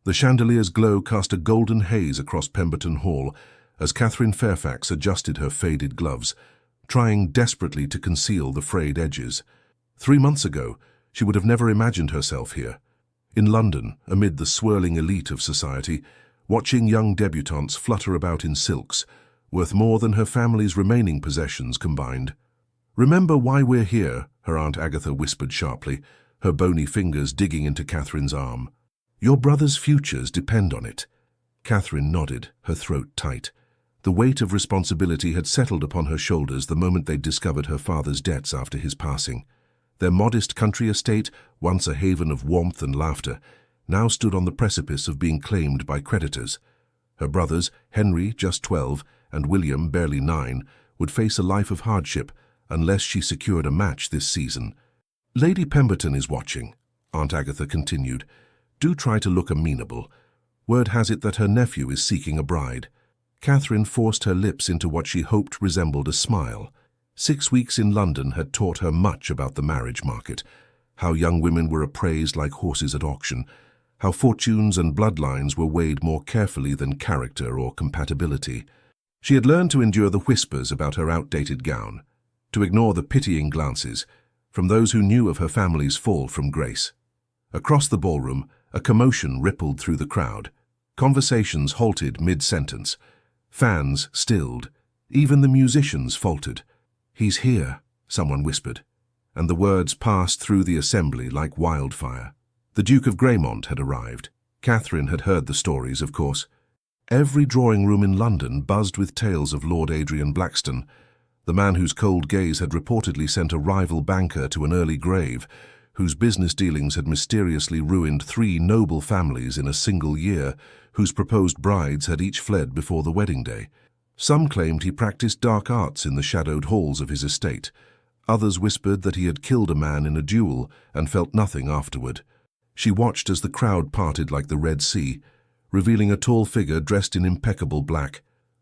The chandelier's glow cast a golden haze across Pemberton Hall as Catherine Fairfax adjusted her faded gloves, trying desperately to conceal the frayed edges. 3 months ago, she would have never imagined herself here. In London, amid the swirling elite of society, watching young debutantes flutter about in silks, worth more than her family's remaining possessions combined. "Remember why we're here," her Aunt Agatha whispered sharply, her bony fingers digging into Catherine's arm. "Your brother's futures depend on it." Catherine nodded, her throat tight. The weight of responsibility had settled upon her shoulders the moment they'd discovered her father's debts after his passing. Their modest country estate, once a haven of warmth and laughter, now stood on the precipice of being claimed by creditors. Her brothers, Henry, just 12, and William, barely 9, would face a life of hardship unless she secured a match this season. "Lady Pemberton is watching," Aunt Agatha continued. "Do try to look amenable. Word has it that her nephew is seeking a bride." Catherine forced her lips into what she hoped resembled a smile. 6 weeks in London had taught her much about the marriage market, how young women were appraised like horses at auction, how fortunes and bloodlines were weighed more carefully than character or compatibility. She had learned to endure the whispers about her outdated gown, to ignore the pitying glances from those who knew of her family's fall from grace. Across the ballroom, a commotion rippled through the crowd. Conversations halted mid-sentence. Fans stilled. Even the musicians faltered. "He's here," someone whispered, and the words passed through the assembly like wildfire. The Duke of Greymont had arrived. Catherine had heard the stories, of course. Every drawing room in London buzzed with tales of Lord Adrian Blackstone, the man whose cold gaze had reportedly sent a rival banker to an early grave, whose business dealings had mysteriously ruined 3 noble families in a single year, whose proposed brides had each fled before the wedding day. Some claimed he practiced dark arts in the shadowed halls of his estate. Others whispered that he had killed a man in a duel and felt nothing afterward. She watched as the crowd parted like the Red Sea, revealing a tall figure dressed in impeccable black.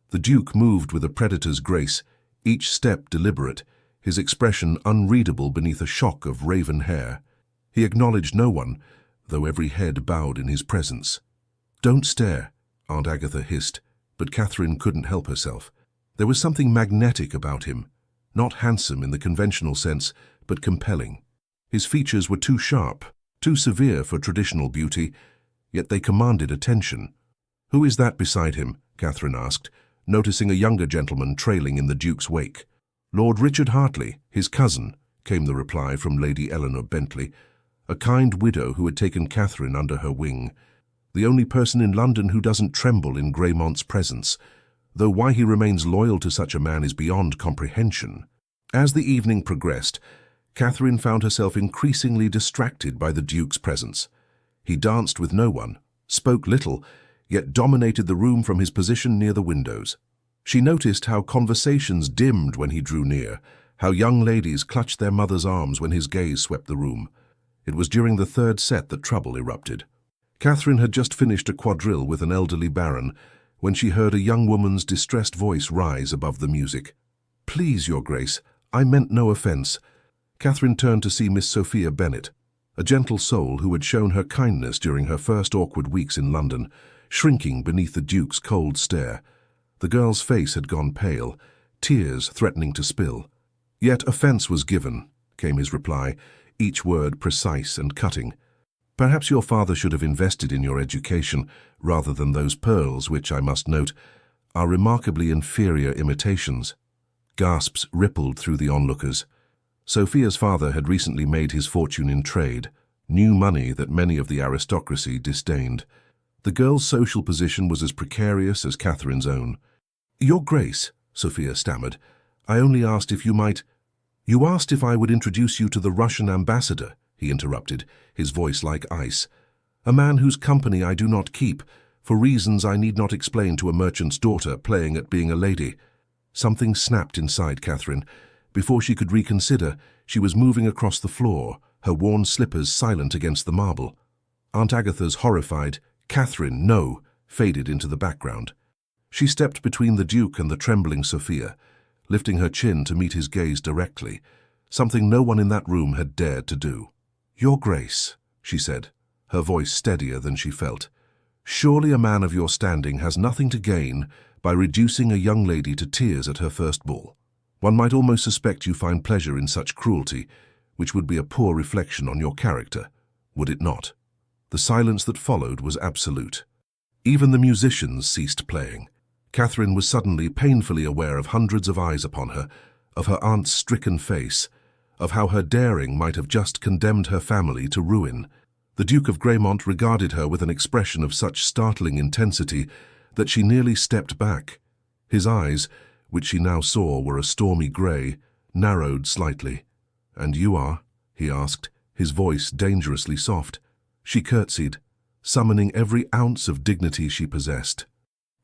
The Duke moved with a predator's grace, each step deliberate, his expression unreadable beneath a shock of raven hair. He acknowledged no one, though every head bowed in his presence. "Don't stare," Aunt Agatha hissed, but Catherine couldn't help herself. There was something magnetic about him, not handsome in the conventional sense, but compelling. His features were too sharp, too severe for traditional beauty, yet they commanded attention. "Who is that beside him?" Catherine asked, noticing a younger gentleman trailing in the Duke's wake. "Lord Richard Hartley, his cousin," came the reply from Lady Eleanor Bentley, a kind widow who had taken Catherine under her wing. "The only person in London who doesn't tremble in Greymont's presence, though why he remains loyal to such a man is beyond comprehension." As the evening progressed, Catherine found herself increasingly distracted by the Duke's presence. He danced with no one, spoke little, yet dominated the room from his position near the windows. She noticed how conversations dimmed when he drew near, how young ladies clutched their mothers' arms when his gaze swept the room. It was during the 3rd set that trouble erupted. Catherine had just finished a quadrille with an elderly baron when she heard a young woman's distressed voice rise above the music. "Please, Your Grace, I meant no offence." Catherine turned to see Miss Sophia Bennet, a gentle soul who had shown her kindness during her first awkward weeks in London, shrinking beneath the Duke's cold stare. The girl's face had gone pale, tears threatening to spill. "Yet offence was given," came his reply, each word precise and cutting. "Perhaps your father should have invested in your education rather than those pearls which, I must note, are remarkably inferior imitations." Gasps rippled through the onlookers. Sophia's father had recently made his fortune in trade, new money that many of the aristocracy disdained. The girl's social position was as precarious as Catherine's own. "Your Grace," Sophia stammered, "I only asked if you might—" "You asked if I would introduce you to the Russian ambassador," he interrupted, his voice like ice. "A man whose company I do not keep, for reasons I need not explain to a merchant's daughter playing at being a lady." Something snapped inside Catherine. Before she could reconsider, she was moving across the floor, her worn slippers silent against the marble. Aunt Agatha's horrified, "Catherine, no," faded into the background. She stepped between the Duke and the trembling Sophia, lifting her chin to meet his gaze directly, something no one in that room had dared to do. "Your Grace," she said, her voice steadier than she felt. Surely a man of your standing has nothing to gain by reducing a young lady to tears at her first ball. One might almost suspect you find pleasure in such cruelty, which would be a poor reflection on your character, would it not? The silence that followed was absolute. Even the musicians ceased playing. Catherine was suddenly painfully aware of hundreds of eyes upon her, of her aunt's stricken face, of how her daring might have just condemned her family to ruin. The Duke of Gramont regarded her with an expression of such startling intensity that she nearly stepped back. His eyes, which she now saw were a stormy grey, narrowed slightly. "And you are?" he asked, his voice dangerously soft. She curtsied, summoning every ounce of dignity she possessed.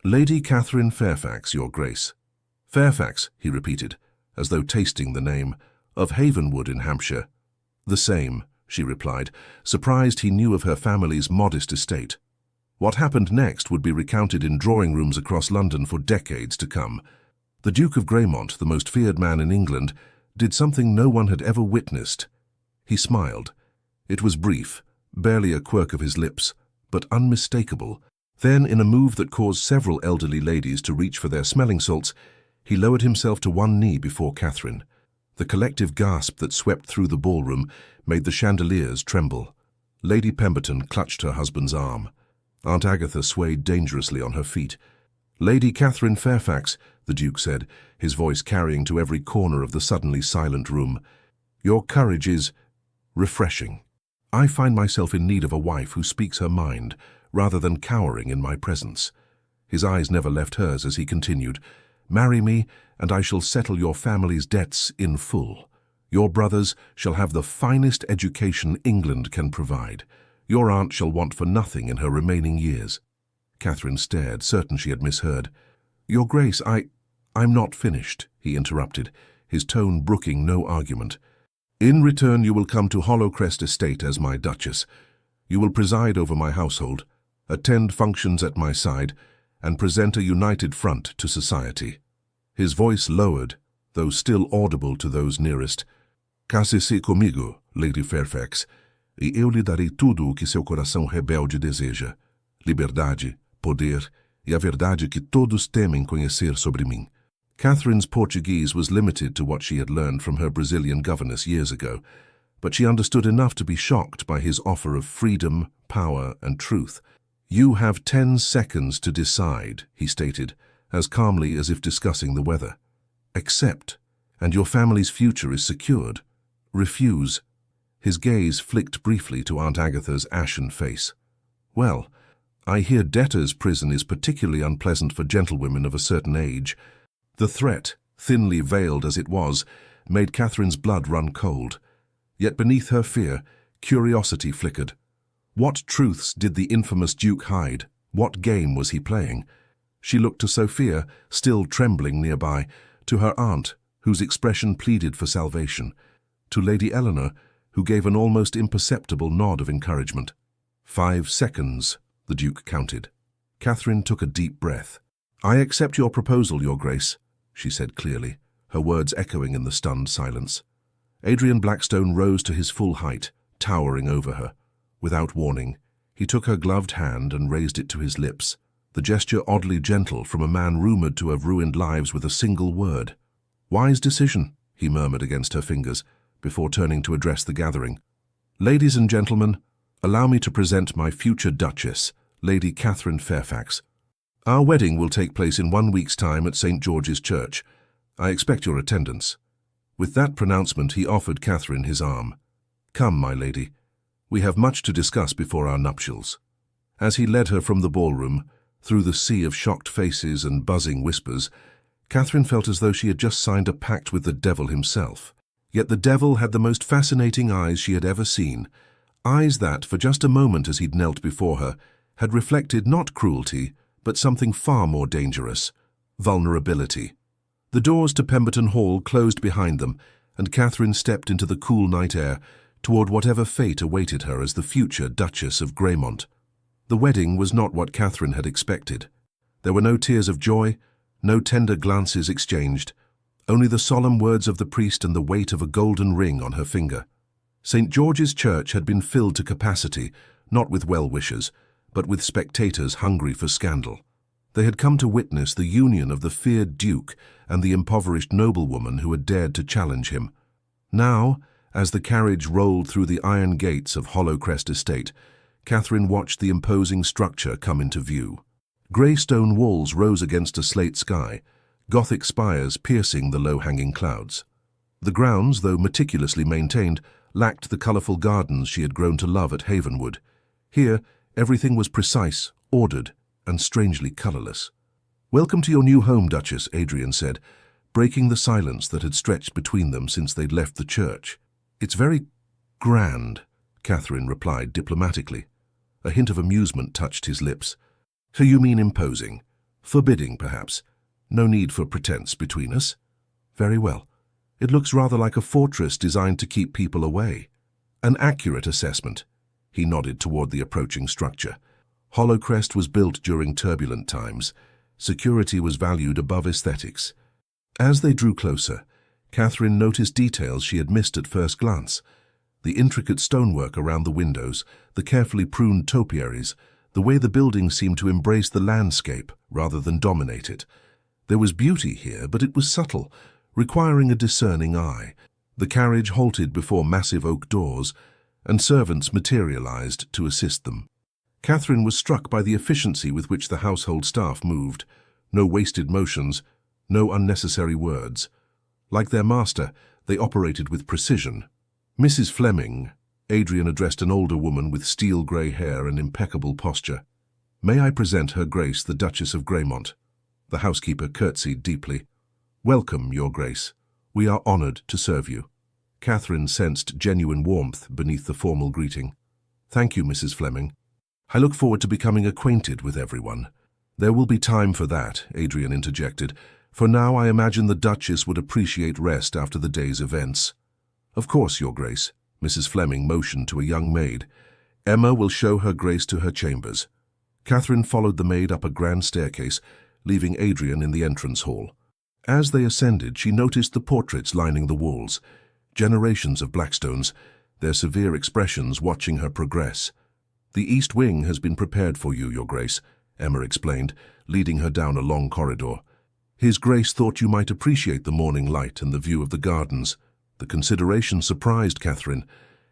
"Lady Catherine Fairfax, Your Grace." "Fairfax," he repeated, as though tasting the name, "of Havenwood in Hampshire." "The same," she replied, surprised he knew of her family's modest estate. What happened next would be recounted in drawing-rooms across London for decades to come. The Duke of Gramont, the most feared man in England, did something no one had ever witnessed. He smiled. It was brief, barely a quirk of his lips, but unmistakable. Then, in a move that caused several elderly ladies to reach for their smelling salts, he lowered himself to one knee before Catherine. The collective gasp that swept through the ballroom made the chandeliers tremble. Lady Pemberton clutched her husband's arm. Aunt Agatha swayed dangerously on her feet. "Lady Catherine Fairfax," the Duke said, his voice carrying to every corner of the suddenly silent room, "your courage is refreshing. I find myself in need of a wife who speaks her mind, rather than cowering in my presence." His eyes never left hers as he continued, "Marry me, and I shall settle your family's debts in full. Your brothers shall have the finest education England can provide. Your aunt shall want for nothing in her remaining years." Catherine stared, certain she had misheard. "Your Grace, I'm not finished," he interrupted, his tone brooking no argument. "In return you will come to Hollowcrest Estate as my Duchess. You will preside over my household, attend functions at my side, and present a united front to society." His voice lowered, though still audible to those nearest. "Case-se comigo, Lady Fairfax, e eu lhe darei tudo o que seu coração rebelde deseja. Liberdade, poder e a verdade que todos temem conhecer sobre mim." Catherine's Portuguese was limited to what she had learned from her Brazilian governess years ago, but she understood enough to be shocked by his offer of freedom, power, and truth. "You have 10 seconds to decide," he stated, as calmly as if discussing the weather. "Accept, and your family's future is secured. Refuse." His gaze flicked briefly to Aunt Agatha's ashen face. "Well, I hear debtor's prison is particularly unpleasant for gentlewomen of a certain age." The threat, thinly veiled as it was, made Catherine's blood run cold. Yet beneath her fear, curiosity flickered. What truths did the infamous Duke hide? What game was he playing? She looked to Sophia, still trembling nearby, to her aunt, whose expression pleaded for salvation, to Lady Eleanor, who gave an almost imperceptible nod of encouragement. 5 seconds, the Duke counted. Catherine took a deep breath. "I accept your proposal, Your Grace," she said clearly, her words echoing in the stunned silence. Adrian Blackstone rose to his full height, towering over her. Without warning, he took her gloved hand and raised it to his lips, the gesture oddly gentle from a man rumoured to have ruined lives with a single word. "Wise decision," he murmured against her fingers, before turning to address the gathering. "Ladies and gentlemen, allow me to present my future Duchess, Lady Catherine Fairfax. Our wedding will take place in 1 week's time at St. George's Church. I expect your attendance." With that pronouncement, he offered Catherine his arm. "Come, my lady. We have much to discuss before our nuptials." As he led her from the ballroom, through the sea of shocked faces and buzzing whispers, Catherine felt as though she had just signed a pact with the devil himself. Yet the devil had the most fascinating eyes she had ever seen, eyes that, for just a moment as he'd knelt before her, had reflected not cruelty, but something far more dangerous: vulnerability. The doors to Pemberton Hall closed behind them, and Catherine stepped into the cool night air toward whatever fate awaited her as the future Duchess of Gramont. The wedding was not what Catherine had expected. There were no tears of joy, no tender glances exchanged, only the solemn words of the priest and the weight of a golden ring on her finger. St. George's Church had been filled to capacity, not with well-wishers, but with spectators hungry for scandal. They had come to witness the union of the feared duke and the impoverished noblewoman who had dared to challenge him. Now, as the carriage rolled through the iron gates of Hollowcrest Estate, Catherine watched the imposing structure come into view. Grey stone walls rose against a slate sky, Gothic spires piercing the low-hanging clouds. The grounds, though meticulously maintained, lacked the colourful gardens she had grown to love at Havenwood. Here, everything was precise, ordered, and strangely colourless. "Welcome to your new home, Duchess," Adrian said, breaking the silence that had stretched between them since they'd left the church. "It's very grand," Catherine replied diplomatically. A hint of amusement touched his lips. "So you mean imposing? Forbidding, perhaps? No need for pretense between us?" "Very well. It looks rather like a fortress designed to keep people away." "An accurate assessment." He nodded toward the approaching structure. Hollowcrest was built during turbulent times. Security was valued above aesthetics. As they drew closer, Catherine noticed details she had missed at first glance. The intricate stonework around the windows, the carefully pruned topiaries, the way the building seemed to embrace the landscape rather than dominate it. There was beauty here, but it was subtle, requiring a discerning eye. The carriage halted before massive oak doors, and servants materialized to assist them. Catherine was struck by the efficiency with which the household staff moved. No wasted motions, no unnecessary words. Like their master, they operated with precision. "Mrs. Fleming," Adrian addressed an older woman with steel-grey hair and impeccable posture. "May I present Her Grace, the Duchess of Greymont?" The housekeeper curtsied deeply. "Welcome, Your Grace. We are honored to serve you." Catherine sensed genuine warmth beneath the formal greeting. "Thank you, Mrs. Fleming. I look forward to becoming acquainted with everyone." "There will be time for that," Adrian interjected. "For now, I imagine the Duchess would appreciate rest after the day's events." "Of course, Your Grace." Mrs. Fleming motioned to a young maid. "Emma will show Her Grace to her chambers." Catherine followed the maid up a grand staircase, leaving Adrian in the entrance hall. As they ascended, she noticed the portraits lining the walls. Generations of Blackstones, their severe expressions watching her progress. "The East Wing has been prepared for you, Your Grace," Emma explained, leading her down a long corridor. "His Grace thought you might appreciate the morning light and the view of the gardens." The consideration surprised Catherine.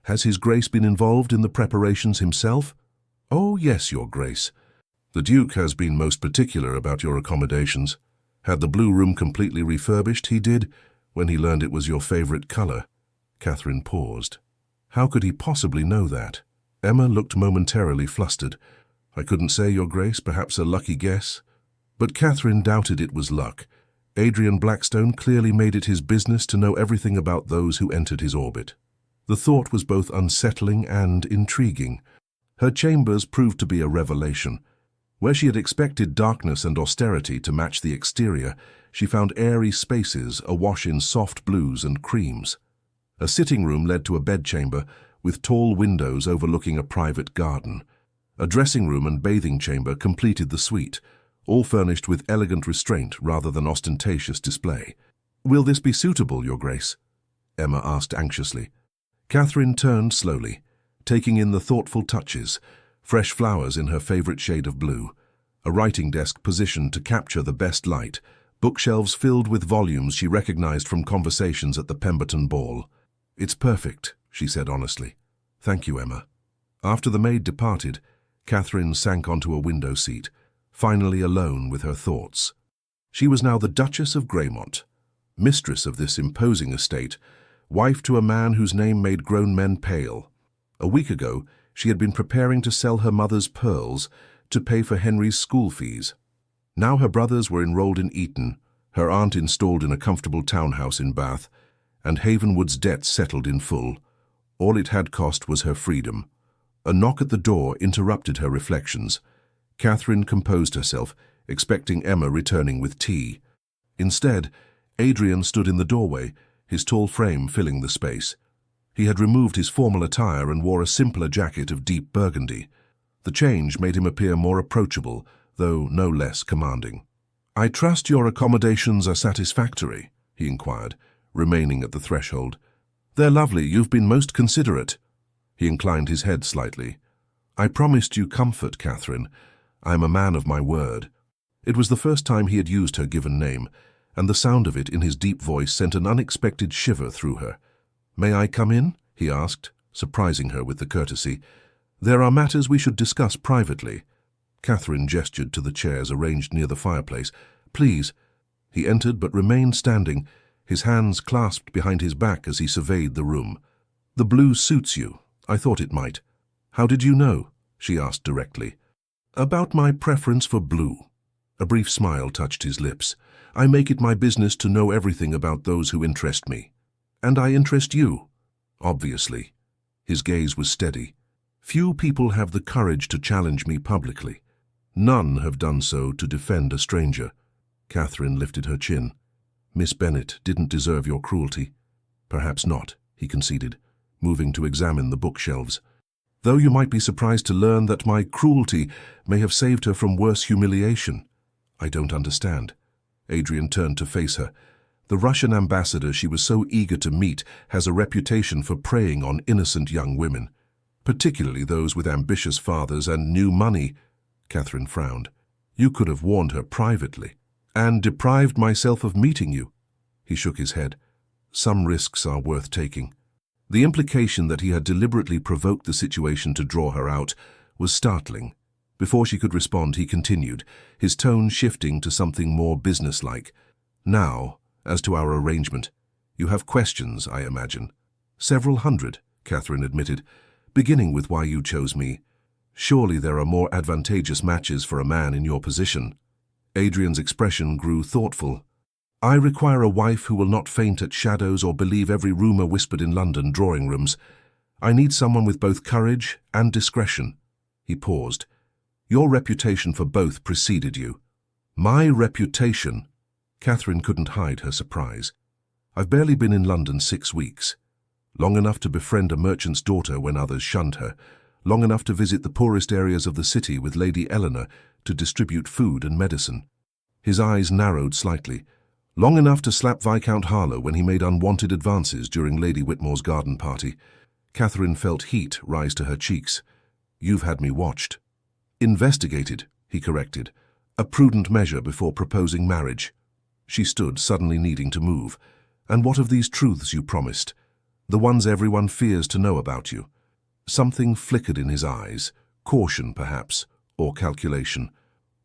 "Has His Grace been involved in the preparations himself?" "Oh, yes, Your Grace. The Duke has been most particular about your accommodations. Had the blue room completely refurbished, he did, when he learned it was your favorite color." Catherine paused. How could he possibly know that? Emma looked momentarily flustered. "I couldn't say, Your Grace, perhaps a lucky guess." But Catherine doubted it was luck. Adrian Blackstone clearly made it his business to know everything about those who entered his orbit. The thought was both unsettling and intriguing. Her chambers proved to be a revelation. Where she had expected darkness and austerity to match the exterior, she found airy spaces awash in soft blues and creams. A sitting room led to a bedchamber with tall windows overlooking a private garden. A dressing room and bathing chamber completed the suite, all furnished with elegant restraint rather than ostentatious display. "Will this be suitable, Your Grace?" Emma asked anxiously. Catherine turned slowly, taking in the thoughtful touches, fresh flowers in her favorite shade of blue, a writing desk positioned to capture the best light, bookshelves filled with volumes she recognized from conversations at the Pemberton ball. "It's perfect," she said honestly. "Thank you, Emma." After the maid departed, Catherine sank onto a window seat, finally alone with her thoughts. She was now the Duchess of Greymont, mistress of this imposing estate, wife to a man whose name made grown men pale. A week ago, she had been preparing to sell her mother's pearls to pay for Henry's school fees. Now her brothers were enrolled in Eton, her aunt installed in a comfortable townhouse in Bath, and Havenwood's debts settled in full. All it had cost was her freedom. A knock at the door interrupted her reflections. Catherine composed herself, expecting Emma returning with tea. Instead, Adrian stood in the doorway, his tall frame filling the space. He had removed his formal attire and wore a simpler jacket of deep burgundy. The change made him appear more approachable, though no less commanding. "I trust your accommodations are satisfactory," he inquired, remaining at the threshold. "They're lovely. You've been most considerate." He inclined his head slightly. "I promised you comfort, Catherine. I am a man of my word." It was the first time he had used her given name, and the sound of it in his deep voice sent an unexpected shiver through her. "May I come in?" he asked, surprising her with the courtesy. "There are matters we should discuss privately." Catherine gestured to the chairs arranged near the fireplace. "Please." He entered but remained standing, his hands clasped behind his back as he surveyed the room. "The blue suits you. I thought it might." "How did you know?" she asked directly. "About my preference for blue." A brief smile touched his lips. "I make it my business to know everything about those who interest me. And I interest you, obviously." His gaze was steady. "Few people have the courage to challenge me publicly. None have done so to defend a stranger." Catherine lifted her chin. "Miss Bennet didn't deserve your cruelty." "Perhaps not," he conceded, moving to examine the bookshelves. "Though you might be surprised to learn that my cruelty may have saved her from worse humiliation." "I don't understand." Adrian turned to face her. "The Russian ambassador she was so eager to meet has a reputation for preying on innocent young women, particularly those with ambitious fathers and new money." Catherine frowned. "You could have warned her privately." "And deprived myself of meeting you." He shook his head. "Some risks are worth taking." The implication that he had deliberately provoked the situation to draw her out was startling. Before she could respond, he continued, his tone shifting to something more businesslike. "Now, as to our arrangement. You have questions, I imagine." "Several hundred," Catherine admitted, "beginning with why you chose me. Surely there are more advantageous matches for a man in your position." Adrian's expression grew thoughtful. "I require a wife who will not faint at shadows or believe every rumor whispered in London drawing rooms. I need someone with both courage and discretion." He paused. "Your reputation for both preceded you." "My reputation?" Catherine couldn't hide her surprise. "I've barely been in London 6 weeks. Long enough to befriend a merchant's daughter when others shunned her. Long enough to visit the poorest areas of the city with Lady Eleanor to distribute food and medicine." His eyes narrowed slightly. "Long enough to slap Viscount Harlow when he made unwanted advances during Lady Whitmore's garden party." Catherine felt heat rise to her cheeks. "You've had me watched." "Investigated," he corrected. "A prudent measure before proposing marriage." She stood, suddenly needing to move. "And what of these truths you promised? The ones everyone fears to know about you?" Something flickered in his eyes, caution perhaps, or calculation.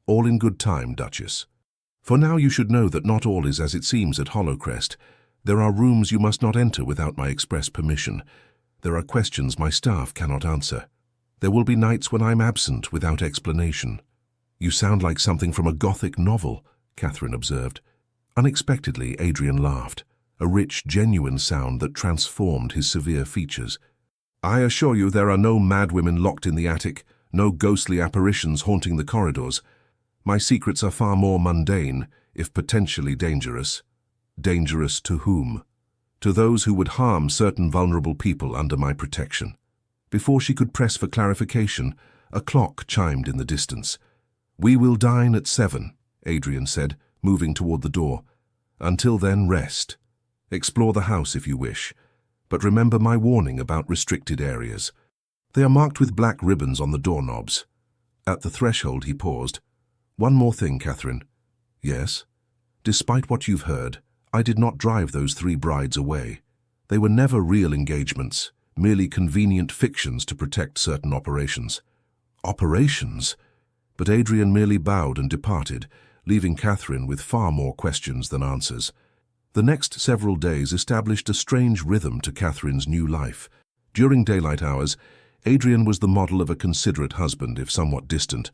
"All in good time, Duchess. For now you should know that not all is as it seems at Hollowcrest. There are rooms you must not enter without my express permission. There are questions my staff cannot answer. There will be nights when I'm absent without explanation." "You sound like something from a Gothic novel," Catherine observed. Unexpectedly, Adrian laughed, a rich, genuine sound that transformed his severe features. "I assure you there are no madwomen locked in the attic, no ghostly apparitions haunting the corridors. My secrets are far more mundane, if potentially dangerous." "Dangerous to whom?" "To those who would harm certain vulnerable people under my protection." Before she could press for clarification, a clock chimed in the distance. "We will dine at 7, Adrian said, moving toward the door. "Until then, rest. Explore the house if you wish, but remember my warning about restricted areas. They are marked with black ribbons on the doorknobs." At the threshold he paused. "One more thing, Catherine." "Yes?" "Despite what you've heard, I did not drive those 3 brides away. They were never real engagements, merely convenient fictions to protect certain operations." "Operations?" But Adrian merely bowed and departed, leaving Catherine with far more questions than answers. The next several days established a strange rhythm to Catherine's new life. During daylight hours, Adrian was the model of a considerate husband, if somewhat distant.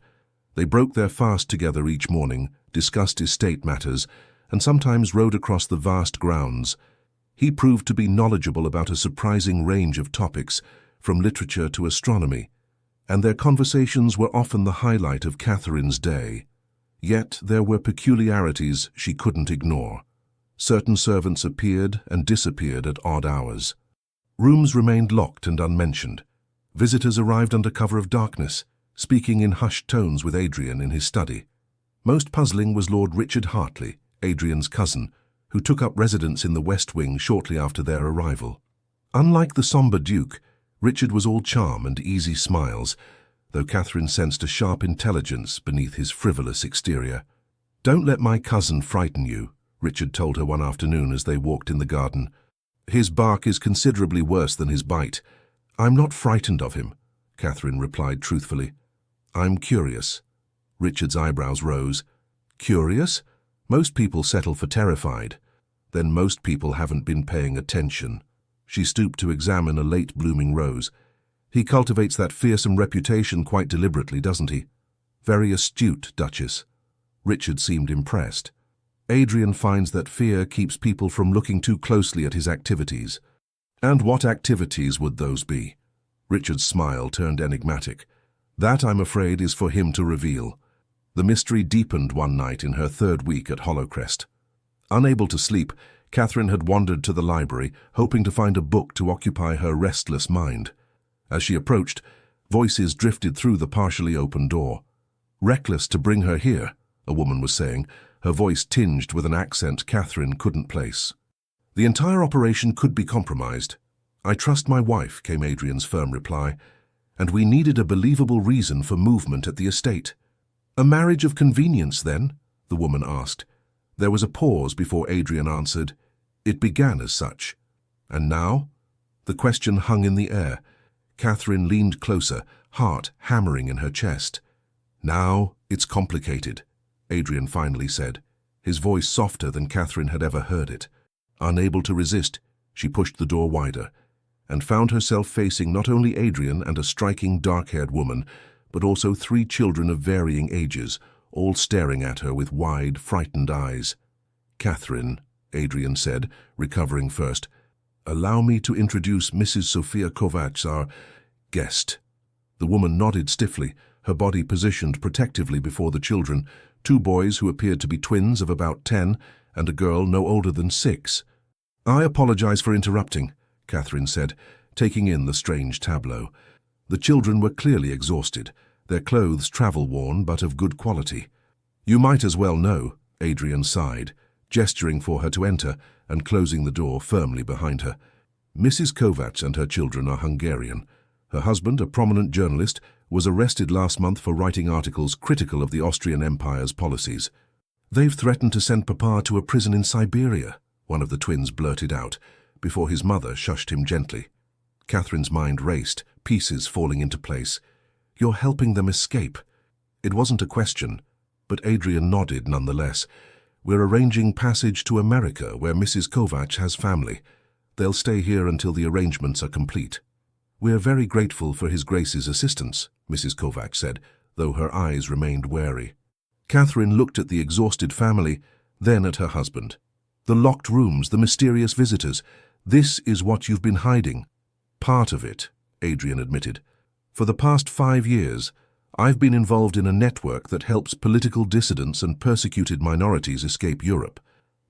They broke their fast together each morning, discussed estate matters, and sometimes rode across the vast grounds. He proved to be knowledgeable about a surprising range of topics, from literature to astronomy, and their conversations were often the highlight of Catherine's day. Yet there were peculiarities she couldn't ignore. Certain servants appeared and disappeared at odd hours. Rooms remained locked and unmentioned. Visitors arrived under cover of darkness, speaking in hushed tones with Adrian in his study. Most puzzling was Lord Richard Hartley, Adrian's cousin, who took up residence in the West Wing shortly after their arrival. Unlike the sombre Duke, Richard was all charm and easy smiles. though Catherine sensed a sharp intelligence beneath his frivolous exterior. "Don't let my cousin frighten you," Richard told her one afternoon as they walked in the garden. "His bark is considerably worse than his bite." "I'm not frightened of him," Catherine replied truthfully. "I'm curious." Richard's eyebrows rose. "Curious? Most people settle for terrified. Then most people haven't been paying attention." She stooped to examine a late-blooming rose. "He cultivates that fearsome reputation quite deliberately, doesn't he?" "Very astute, Duchess." Richard seemed impressed. "Adrian finds that fear keeps people from looking too closely at his activities." "And what activities would those be?" Richard's smile turned enigmatic. "That, I'm afraid, is for him to reveal." The mystery deepened one night in her third week at Hollowcrest. Unable to sleep, Catherine had wandered to the library, hoping to find a book to occupy her restless mind. As she approached, voices drifted through the partially open door. "Reckless to bring her here," a woman was saying, her voice tinged with an accent Catherine couldn't place. "The entire operation could be compromised." "I trust my wife," came Adrian's firm reply, "and we needed a believable reason for movement at the estate." "A marriage of convenience, then?" the woman asked. There was a pause before Adrian answered. "It began as such." "And now?" The question hung in the air. Catherine leaned closer, heart hammering in her chest. "Now it's complicated," Adrian finally said, his voice softer than Catherine had ever heard it. Unable to resist, she pushed the door wider, and found herself facing not only Adrian and a striking dark-haired woman, but also 3 children of varying ages, all staring at her with wide, frightened eyes. "Catherine," Adrian said, recovering first, "allow me to introduce Mrs. Sophia Kovacs, our guest." The woman nodded stiffly, her body positioned protectively before the children, 2 boys who appeared to be twins of about 10 and a girl no older than 6. "I apologize for interrupting," Catherine said, taking in the strange tableau. The children were clearly exhausted, their clothes travel-worn but of good quality. "You might as well know," Adrian sighed, gesturing for her to enter and closing the door firmly behind her. "Mrs. Kovacs and her children are Hungarian. Her husband, a prominent journalist, was arrested last month for writing articles critical of the Austrian Empire's policies." "They've threatened to send Papa to a prison in Siberia," one of the twins blurted out, before his mother shushed him gently. Catherine's mind raced, pieces falling into place. "You're helping them escape." It wasn't a question, but Adrian nodded nonetheless. "We're arranging passage to America, where Mrs. Kovacs has family. They'll stay here until the arrangements are complete." "We're very grateful for His Grace's assistance," Mrs. Kovacs said, though her eyes remained wary. Catherine looked at the exhausted family, then at her husband. "The locked rooms, the mysterious visitors. This is what you've been hiding." "Part of it," Adrian admitted. "For the past 5 years, I've been involved in a network that helps political dissidents and persecuted minorities escape Europe.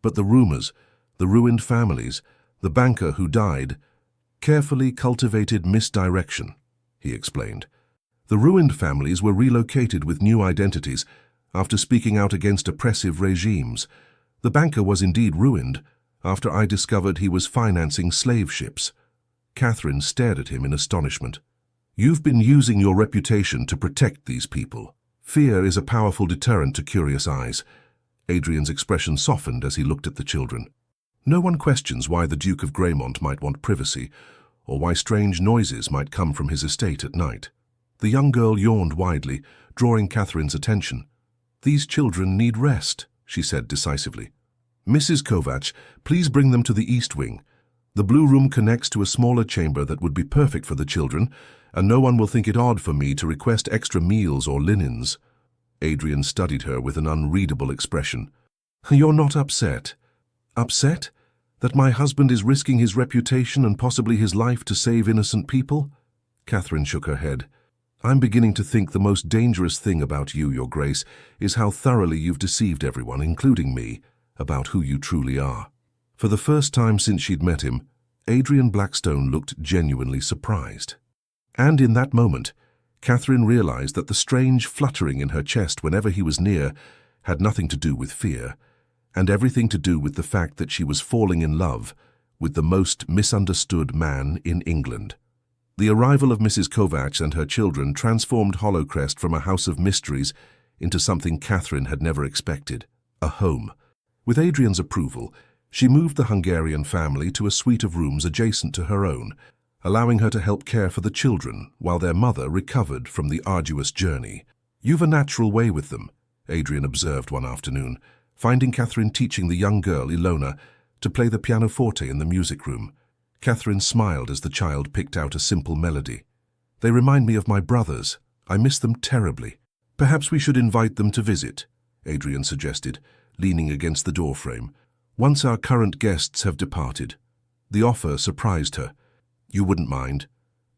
But the rumors, the ruined families, the banker who died, carefully cultivated misdirection," he explained. "The ruined families were relocated with new identities after speaking out against oppressive regimes. The banker was indeed ruined after I discovered he was financing slave ships." Catherine stared at him in astonishment. "You've been using your reputation to protect these people. Fear is a powerful deterrent to curious eyes." Adrian's expression softened as he looked at the children. "No one questions why the Duke of Greymont might want privacy, or why strange noises might come from his estate at night." The young girl yawned widely, drawing Catherine's attention. "These children need rest," she said decisively. "Mrs. Kovacs, please bring them to the East Wing. The Blue Room connects to a smaller chamber that would be perfect for the children, and no one will think it odd for me to request extra meals or linens." Adrian studied her with an unreadable expression. "You're not upset?" "Upset? That my husband is risking his reputation and possibly his life to save innocent people?" Catherine shook her head. "I'm beginning to think the most dangerous thing about you, Your Grace, is how thoroughly you've deceived everyone, including me, about who you truly are." For the first time since she'd met him, Adrian Blackstone looked genuinely surprised. And in that moment, Catherine realized that the strange fluttering in her chest whenever he was near had nothing to do with fear, and everything to do with the fact that she was falling in love with the most misunderstood man in England. The arrival of Mrs. Kovacs and her children transformed Hollowcrest from a house of mysteries into something Catherine had never expected, a home. With Adrian's approval, she moved the Hungarian family to a suite of rooms adjacent to her own, allowing her to help care for the children while their mother recovered from the arduous journey. "You've a natural way with them," Adrian observed one afternoon, finding Catherine teaching the young girl, Ilona, to play the pianoforte in the music room. Catherine smiled as the child picked out a simple melody. "They remind me of my brothers. I miss them terribly." "Perhaps we should invite them to visit," Adrian suggested, leaning against the doorframe, "once our current guests have departed." The offer surprised her. "You wouldn't mind?"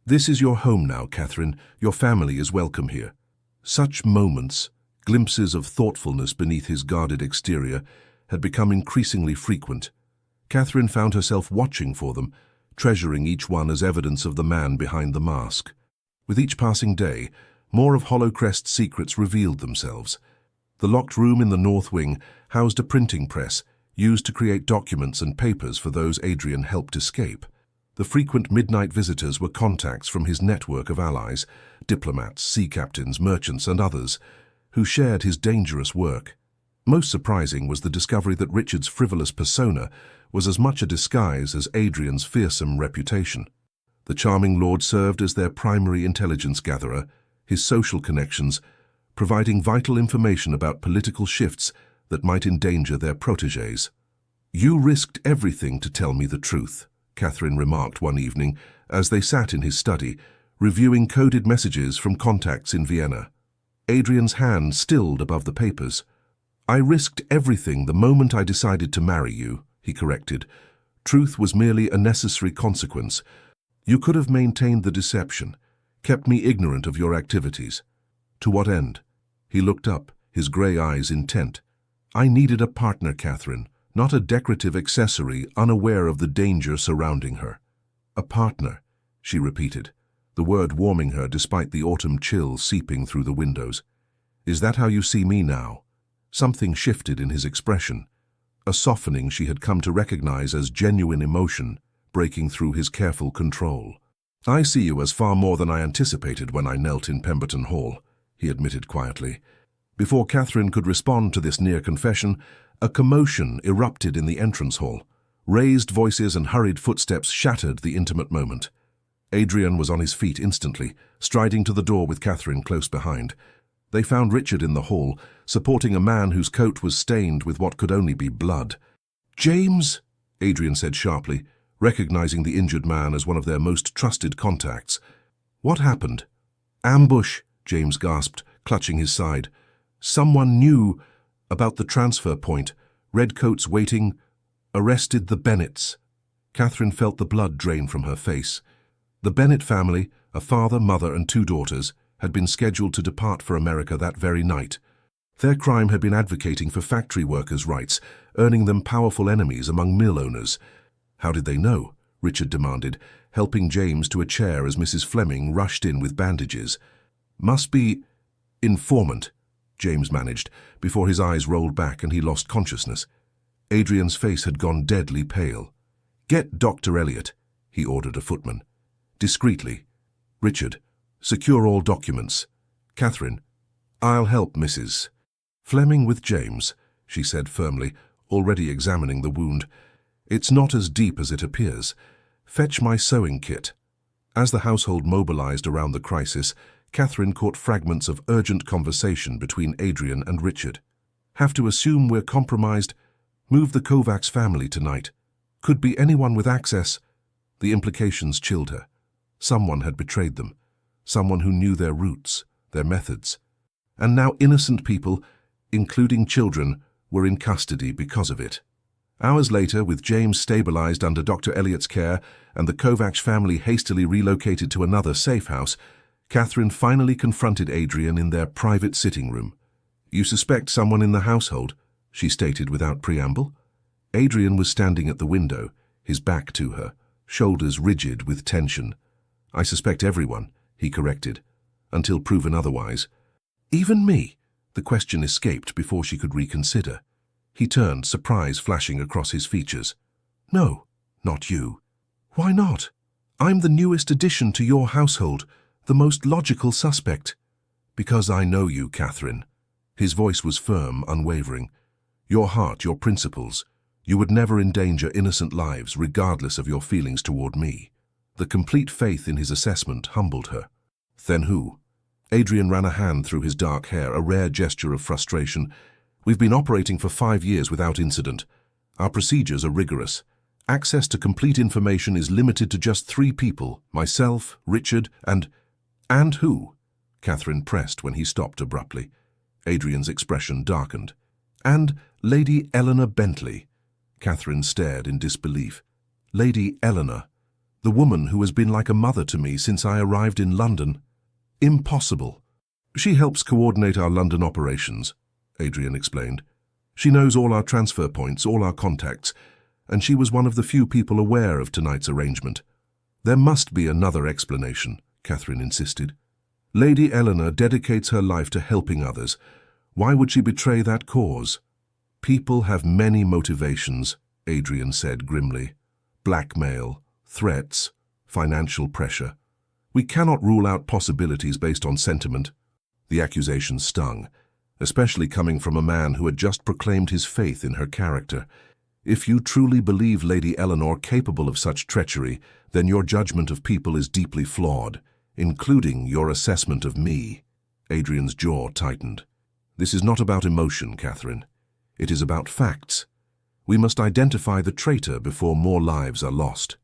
"This is your home now, Catherine. Your family is welcome here." Such moments, glimpses of thoughtfulness beneath his guarded exterior, had become increasingly frequent. Catherine found herself watching for them, treasuring each one as evidence of the man behind the mask. With each passing day, more of Hollowcrest's secrets revealed themselves. The locked room in the north wing housed a printing press, used to create documents and papers for those Adrian helped escape. The frequent midnight visitors were contacts from his network of allies, diplomats, sea captains, merchants, and others, who shared his dangerous work. Most surprising was the discovery that Richard's frivolous persona was as much a disguise as Adrian's fearsome reputation. The charming lord served as their primary intelligence gatherer, his social connections providing vital information about political shifts that might endanger their protégés. "You risked everything to tell me the truth," Catherine remarked one evening as they sat in his study, reviewing coded messages from contacts in Vienna. Adrian's hand stilled above the papers. "I risked everything the moment I decided to marry you," he corrected. "Truth was merely a necessary consequence. You could have maintained the deception, kept me ignorant of your activities. To what end?" He looked up, his grey eyes intent. "I needed a partner, Catherine, not a decorative accessory unaware of the danger surrounding her." "A partner," she repeated, the word warming her despite the autumn chill seeping through the windows. "Is that how you see me now?" Something shifted in his expression, a softening she had come to recognize as genuine emotion breaking through his careful control. "I see you as far more than I anticipated when I knelt in Pemberton Hall," he admitted quietly. Before Catherine could respond to this near confession, a commotion erupted in the entrance hall. Raised voices and hurried footsteps shattered the intimate moment. Adrian was on his feet instantly, striding to the door with Catherine close behind. They found Richard in the hall, supporting a man whose coat was stained with what could only be blood. "James," Adrian said sharply, recognizing the injured man as one of their most trusted contacts. "What happened?" "Ambush," James gasped, clutching his side. "Someone knew about the transfer point. Redcoats waiting. Arrested the Bennets." Catherine felt the blood drain from her face. The Bennett family, a father, mother, and 2 daughters, had been scheduled to depart for America that very night. Their crime had been advocating for factory workers' rights, earning them powerful enemies among mill owners. "How did they know?" Richard demanded, helping James to a chair as Mrs. Fleming rushed in with bandages. "Must be informant," James managed, before his eyes rolled back and he lost consciousness. Adrian's face had gone deadly pale. "Get Dr. Elliot," he ordered a footman. Discreetly. "Richard, secure all documents. Catherine, I'll help Mrs. Fleming with James," she said firmly, already examining the wound. "It's not as deep as it appears. Fetch my sewing kit." As the household mobilized around the crisis, Catherine caught fragments of urgent conversation between Adrian and Richard. "Have to assume we're compromised. Move the Kovacs family tonight. Could be anyone with access." The implications chilled her. Someone had betrayed them. Someone who knew their roots, their methods. And now innocent people, including children, were in custody because of it. Hours later, with James stabilized under Dr. Elliot's care and the Kovacs family hastily relocated to another safe house, Catherine finally confronted Adrian in their private sitting room. "You suspect someone in the household?" she stated without preamble. Adrian was standing at the window, his back to her, shoulders rigid with tension. "I suspect everyone," he corrected, "until proven otherwise." "Even me?" The question escaped before she could reconsider. He turned, surprise flashing across his features. "No, not you." "Why not?" I'm the newest addition to your household, the most logical suspect. Because I know you, Catherine. His voice was firm, unwavering. Your heart, your principles. You would never endanger innocent lives, regardless of your feelings toward me. The complete faith in his assessment humbled her. Then who? Adrian ran a hand through his dark hair, a rare gesture of frustration. We've been operating for 5 years without incident. Our procedures are rigorous. Access to complete information is limited to just 3 people, myself, Richard, and who? Catherine pressed when he stopped abruptly. Adrian's expression darkened. And Lady Eleanor Bentley. Catherine stared in disbelief. Lady Eleanor, the woman who has been like a mother to me since I arrived in London. Impossible. She helps coordinate our London operations, Adrian explained. She knows all our transfer points, all our contacts, and she was one of the few people aware of tonight's arrangement. There must be another explanation, Catherine insisted. Lady Eleanor dedicates her life to helping others. Why would she betray that cause? People have many motivations, Adrian said grimly. Blackmail, threats, financial pressure. We cannot rule out possibilities based on sentiment. The accusation stung, especially coming from a man who had just proclaimed his faith in her character. If you truly believe Lady Eleanor capable of such treachery, then your judgment of people is deeply flawed, including your assessment of me. Adrian's jaw tightened. This is not about emotion, Catherine. It is about facts. We must identify the traitor before more lives are lost.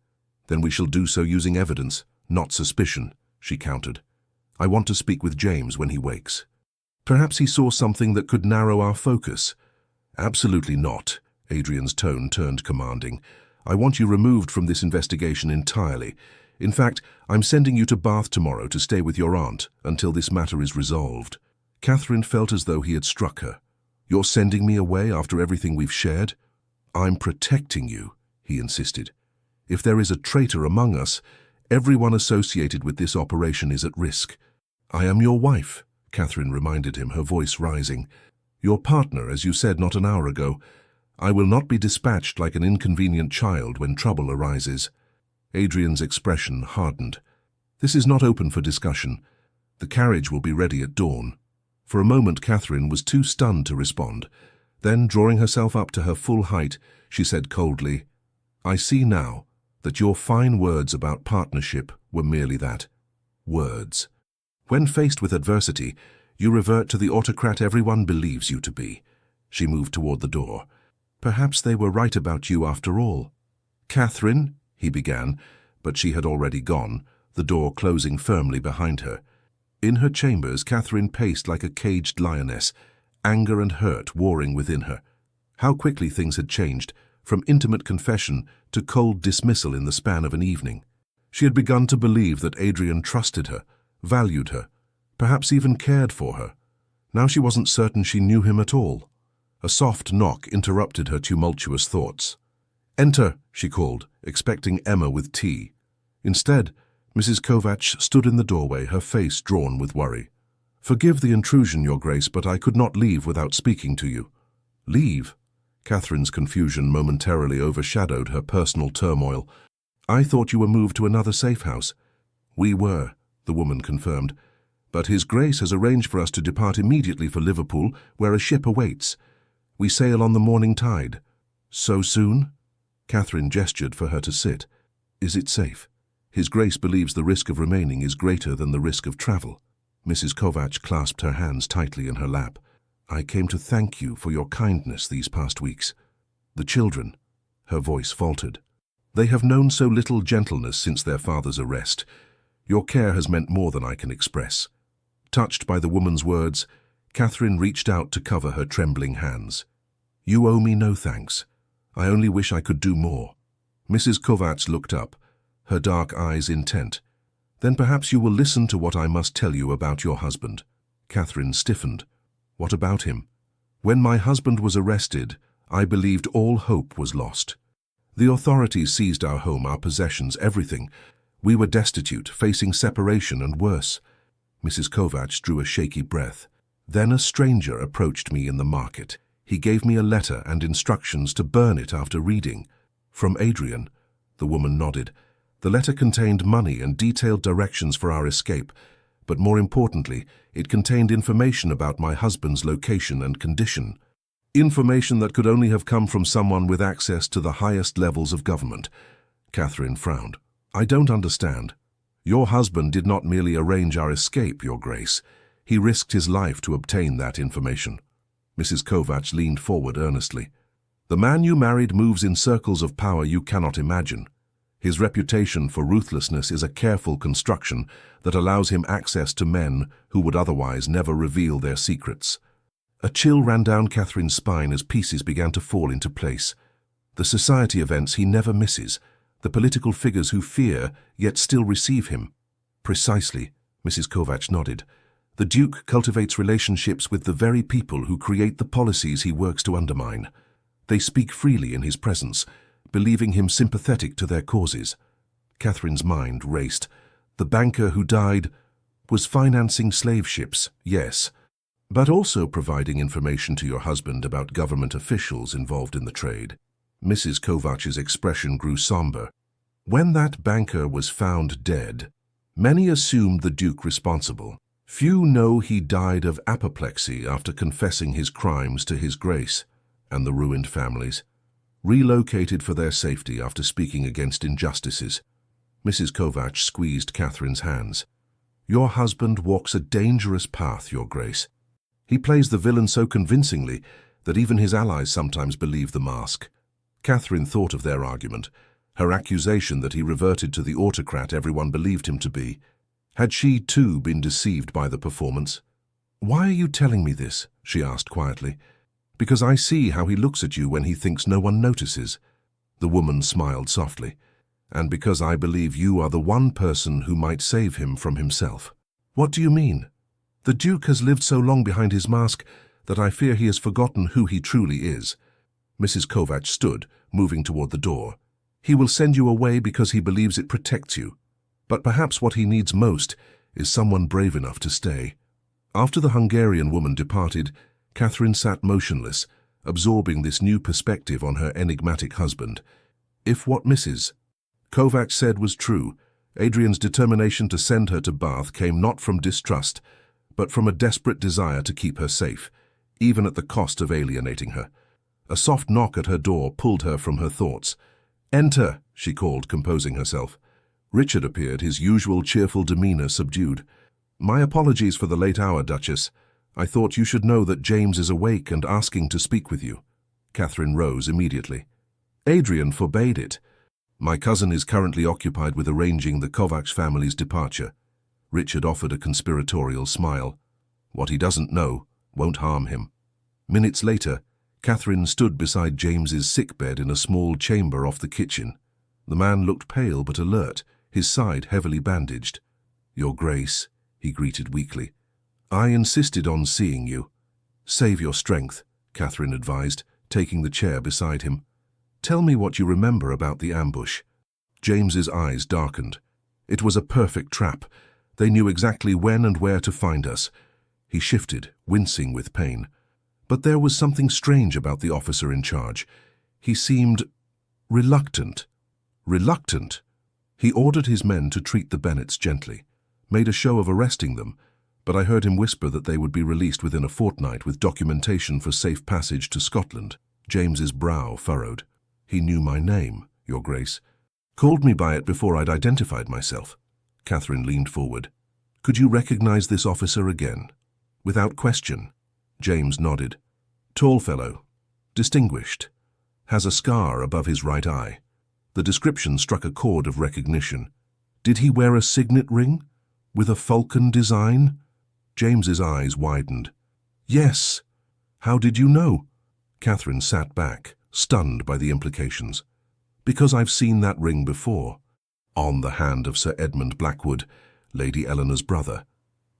Then we shall do so using evidence, not suspicion, she countered. I want to speak with James when he wakes. Perhaps he saw something that could narrow our focus. Absolutely not. Adrian's tone turned commanding. I want you removed from this investigation entirely. In fact, I'm sending you to Bath tomorrow to stay with your aunt until this matter is resolved. Catherine felt as though he had struck her. You're sending me away after everything we've shared? I'm protecting you, he insisted. If there is a traitor among us, everyone associated with this operation is at risk. I am your wife, Catherine reminded him, her voice rising. Your partner, as you said not an hour ago. I will not be dispatched like an inconvenient child when trouble arises. Adrian's expression hardened. This is not open for discussion. The carriage will be ready at dawn. For a moment, Catherine was too stunned to respond. Then, drawing herself up to her full height, she said coldly, I see now that your fine words about partnership were merely that. Words. When faced with adversity, you revert to the autocrat everyone believes you to be. She moved toward the door. Perhaps they were right about you after all. Catherine, he began, but she had already gone, the door closing firmly behind her. In her chambers, Catherine paced like a caged lioness, anger and hurt warring within her. How quickly things had changed, from intimate confession to cold dismissal in the span of an evening. She had begun to believe that Adrian trusted her, valued her, perhaps even cared for her. Now she wasn't certain she knew him at all. A soft knock interrupted her tumultuous thoughts. Enter, she called, expecting Emma with tea. Instead, Mrs. Kovach stood in the doorway, her face drawn with worry. Forgive the intrusion, Your Grace, but I could not leave without speaking to you. Leave? Catherine's confusion momentarily overshadowed her personal turmoil. I thought you were moved to another safe house. We were, the woman confirmed. But His Grace has arranged for us to depart immediately for Liverpool, where a ship awaits. We sail on the morning tide. So soon? Catherine gestured for her to sit. Is it safe? His Grace believes the risk of remaining is greater than the risk of travel. Mrs. Kovach clasped her hands tightly in her lap. I came to thank you for your kindness these past weeks. The children, her voice faltered. They have known so little gentleness since their father's arrest. Your care has meant more than I can express. Touched by the woman's words, Catherine reached out to cover her trembling hands. You owe me no thanks. I only wish I could do more. Mrs. Kovach looked up, her dark eyes intent. Then perhaps you will listen to what I must tell you about your husband. Catherine stiffened. What about him? When my husband was arrested, I believed all hope was lost. The authorities seized our home, our possessions, everything. We were destitute, facing separation and worse. Mrs. Kovach drew a shaky breath. Then a stranger approached me in the market. He gave me a letter and instructions to burn it after reading. From Adrian, the woman nodded. The letter contained money and detailed directions for our escape, but more importantly, it contained information about my husband's location and condition. Information that could only have come from someone with access to the highest levels of government. Catherine frowned. I don't understand. Your husband did not merely arrange our escape, Your Grace. He risked his life to obtain that information. Mrs. Kovacs leaned forward earnestly. The man you married moves in circles of power you cannot imagine. His reputation for ruthlessness is a careful construction that allows him access to men who would otherwise never reveal their secrets. A chill ran down Catherine's spine as pieces began to fall into place. The society events he never misses, the political figures who fear yet still receive him. Precisely, Mrs. Kovacs nodded. The Duke cultivates relationships with the very people who create the policies he works to undermine. They speak freely in his presence, believing him sympathetic to their causes. Catherine's mind raced. The banker who died was financing slave ships, yes, but also providing information to your husband about government officials involved in the trade. Mrs. Kovacs' expression grew somber. When that banker was found dead, many assumed the Duke responsible. Few know he died of apoplexy after confessing his crimes to His Grace, and the ruined families, relocated for their safety after speaking against injustices. Mrs. Kovacs squeezed Catherine's hands. Your husband walks a dangerous path, Your Grace. He plays the villain so convincingly that even his allies sometimes believe the mask. Catherine thought of their argument, her accusation that he reverted to the autocrat everyone believed him to be. Had she, too, been deceived by the performance? Why are you telling me this? She asked quietly. Because I see how he looks at you when he thinks no one notices. The woman smiled softly. And because I believe you are the one person who might save him from himself. What do you mean? The Duke has lived so long behind his mask that I fear he has forgotten who he truly is. Mrs. Kovacs stood, moving toward the door. He will send you away because he believes it protects you. But perhaps what he needs most is someone brave enough to stay. After the Hungarian woman departed, Catherine sat motionless, absorbing this new perspective on her enigmatic husband. If what Mrs. Kovacs said was true, Adrian's determination to send her to Bath came not from distrust, but from a desperate desire to keep her safe, even at the cost of alienating her. A soft knock at her door pulled her from her thoughts. "Enter," she called, composing herself. Richard appeared, his usual cheerful demeanor subdued. "My apologies for the late hour, Duchess. I thought you should know that James is awake and asking to speak with you." Catherine rose immediately. Adrian forbade it. "My cousin is currently occupied with arranging the Kovacs family's departure." Richard offered a conspiratorial smile. "What he doesn't know won't harm him." Minutes later, Catherine stood beside James's sickbed in a small chamber off the kitchen. The man looked pale but alert, his side heavily bandaged. "Your Grace," he greeted weakly. "I insisted on seeing you." "Save your strength," Catherine advised, taking the chair beside him. "Tell me what you remember about the ambush." James's eyes darkened. "It was a perfect trap. They knew exactly when and where to find us." He shifted, wincing with pain. But there was something strange about the officer in charge. He seemed reluctant. Reluctant? He ordered his men to treat the Bennets gently, made a show of arresting them, but I heard him whisper that they would be released within a fortnight with documentation for safe passage to Scotland. James's brow furrowed. "He knew my name, Your Grace. Called me by it before I'd identified myself." Catherine leaned forward. "Could you recognize this officer again?" "Without question." James nodded. "Tall fellow. Distinguished. Has a scar above his right eye." The description struck a chord of recognition. "Did he wear a signet ring? With a falcon design?" James's eyes widened. "Yes. How did you know?" Catherine sat back, stunned by the implications. "Because I've seen that ring before. On the hand of Sir Edmund Blackwood, Lady Eleanor's brother."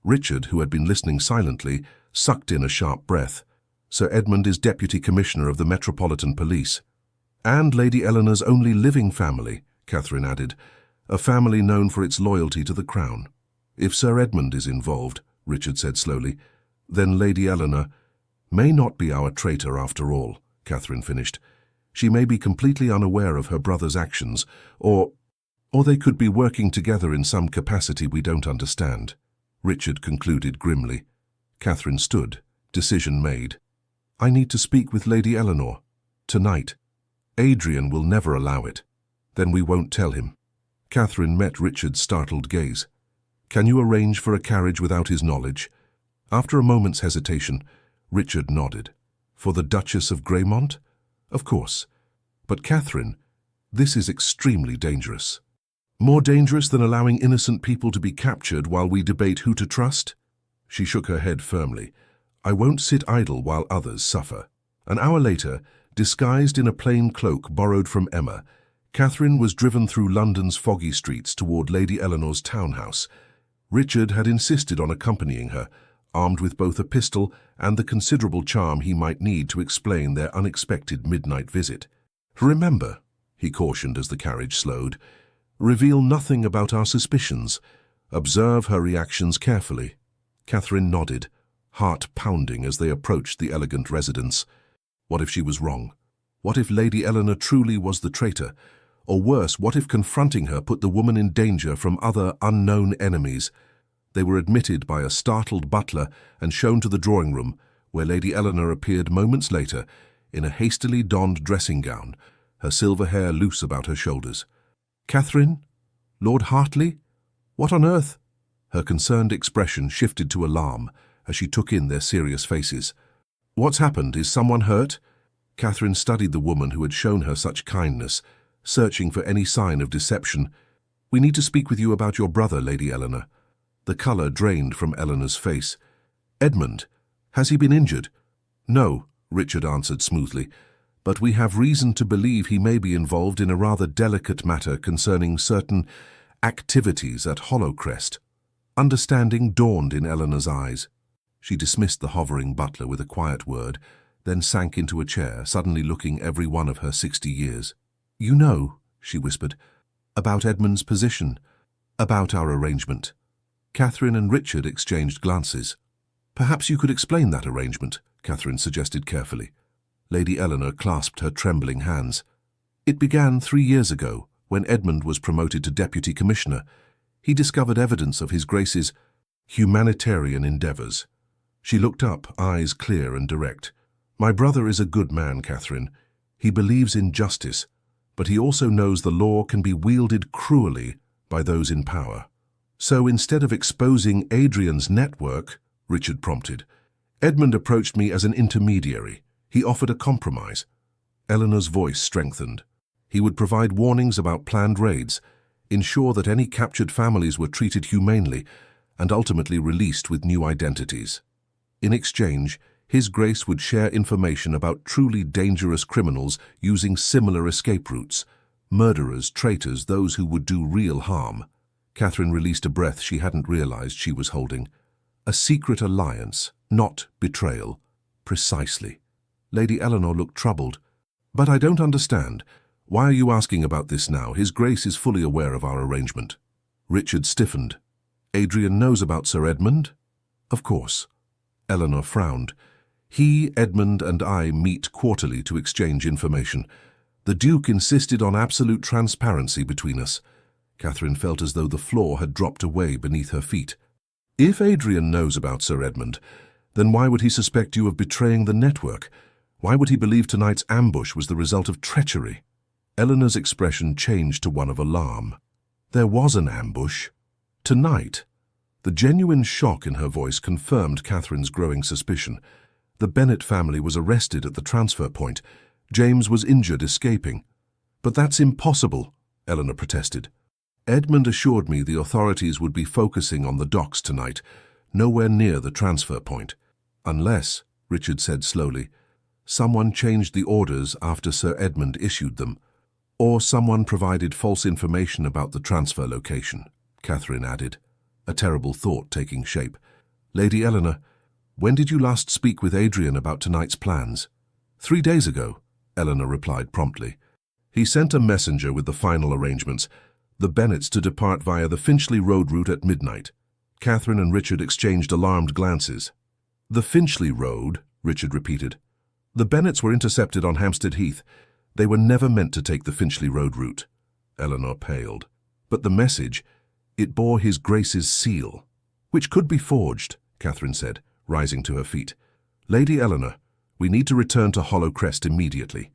Richard, who had been listening silently, sucked in a sharp breath. "Sir Edmund is Deputy Commissioner of the Metropolitan Police." "And Lady Eleanor's only living family," Catherine added, "a family known for its loyalty to the Crown." "If Sir Edmund is involved," Richard said slowly, "then Lady Eleanor may not be our traitor after all," Catherine finished. "She may be completely unaware of her brother's actions, or Or they could be working together in some capacity we don't understand, Richard concluded grimly. Catherine stood, decision made. I need to speak with Lady Eleanor. Tonight. Adrian will never allow it. Then we won't tell him. Catherine met Richard's startled gaze. Can you arrange for a carriage without his knowledge? After a moment's hesitation, Richard nodded. For the Duchess of Greymont? Of course. But Catherine, this is extremely dangerous. More dangerous than allowing innocent people to be captured while we debate who to trust? She shook her head firmly. I won't sit idle while others suffer. An hour later, disguised in a plain cloak borrowed from Emma, Catherine was driven through London's foggy streets toward Lady Eleanor's townhouse. Richard had insisted on accompanying her, armed with both a pistol and the considerable charm he might need to explain their unexpected midnight visit. Remember, he cautioned as the carriage slowed, reveal nothing about our suspicions. Observe her reactions carefully. Catherine nodded, heart pounding as they approached the elegant residence. What if she was wrong? What if Lady Eleanor truly was the traitor? Or worse, what if confronting her put the woman in danger from other unknown enemies? They were admitted by a startled butler and shown to the drawing room, where Lady Eleanor appeared moments later in a hastily donned dressing gown, her silver hair loose about her shoulders. Catherine? Lord Hartley? What on earth? Her concerned expression shifted to alarm as she took in their serious faces. What's happened? Is someone hurt? Catherine studied the woman who had shown her such kindness, searching for any sign of deception. We need to speak with you about your brother, Lady Eleanor. The colour drained from Eleanor's face. Edmund, has he been injured? No, Richard answered smoothly, but we have reason to believe he may be involved in a rather delicate matter concerning certain activities at Hollowcrest. Understanding dawned in Eleanor's eyes. She dismissed the hovering butler with a quiet word, then sank into a chair, suddenly looking every one of her 60 years. You know, she whispered, about Edmund's position, about our arrangement. Catherine and Richard exchanged glances. Perhaps you could explain that arrangement, Catherine suggested carefully. Lady Eleanor clasped her trembling hands. It began 3 years ago, when Edmund was promoted to Deputy Commissioner. He discovered evidence of His Grace's humanitarian endeavours. She looked up, eyes clear and direct. My brother is a good man, Catherine. He believes in justice, but he also knows the law can be wielded cruelly by those in power. So instead of exposing Adrian's network, Richard prompted, Edmund approached me as an intermediary. He offered a compromise. Eleanor's voice strengthened. He would provide warnings about planned raids, ensure that any captured families were treated humanely, and ultimately released with new identities. In exchange, His Grace would share information about truly dangerous criminals using similar escape routes, murderers, traitors, those who would do real harm. Catherine released a breath she hadn't realized she was holding. A secret alliance, not betrayal. Precisely. Lady Eleanor looked troubled. But I don't understand. Why are you asking about this now? His Grace is fully aware of our arrangement. Richard stiffened. Adrian knows about Sir Edmund? Of course. Eleanor frowned. He, Edmund, and I meet quarterly to exchange information. The Duke insisted on absolute transparency between us. Catherine felt as though the floor had dropped away beneath her feet. If Adrian knows about Sir Edmund, then why would he suspect you of betraying the network? Why would he believe tonight's ambush was the result of treachery? Eleanor's expression changed to one of alarm. There was an ambush. Tonight. The genuine shock in her voice confirmed Catherine's growing suspicion. The Bennet family was arrested at the transfer point. James was injured escaping. But that's impossible, Eleanor protested. Edmund assured me the authorities would be focusing on the docks tonight, nowhere near the transfer point. Unless, Richard said slowly, someone changed the orders after Sir Edmund issued them, or someone provided false information about the transfer location, Catherine added, a terrible thought taking shape. Lady Eleanor, when did you last speak with Adrian about tonight's plans? 3 days ago, Eleanor replied promptly. He sent a messenger with the final arrangements, the Bennets to depart via the Finchley Road route at midnight. Catherine and Richard exchanged alarmed glances. The Finchley Road, Richard repeated. The Bennets were intercepted on Hampstead Heath. They were never meant to take the Finchley Road route. Eleanor paled. But the message, it bore His Grace's seal, which could be forged, Catherine said, rising to her feet. Lady Eleanor, we need to return to Hollow Crest immediately.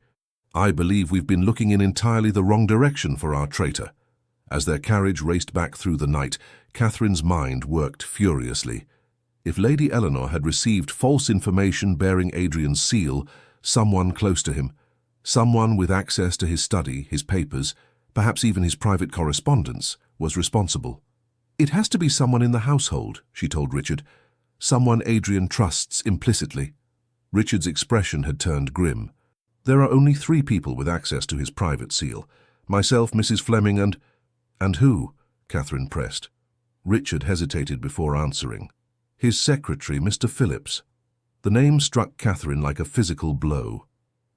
I believe we've been looking in entirely the wrong direction for our traitor. As their carriage raced back through the night, Catherine's mind worked furiously. If Lady Eleanor had received false information bearing Adrian's seal, someone close to him, someone with access to his study, his papers, perhaps even his private correspondence, was responsible. It has to be someone in the household, she told Richard. Someone Adrian trusts implicitly. Richard's expression had turned grim. There are only 3 people with access to his private seal. Myself, Mrs. Fleming, And who? Catherine pressed. Richard hesitated before answering. His secretary, Mr. Phillips. The name struck Catherine like a physical blow.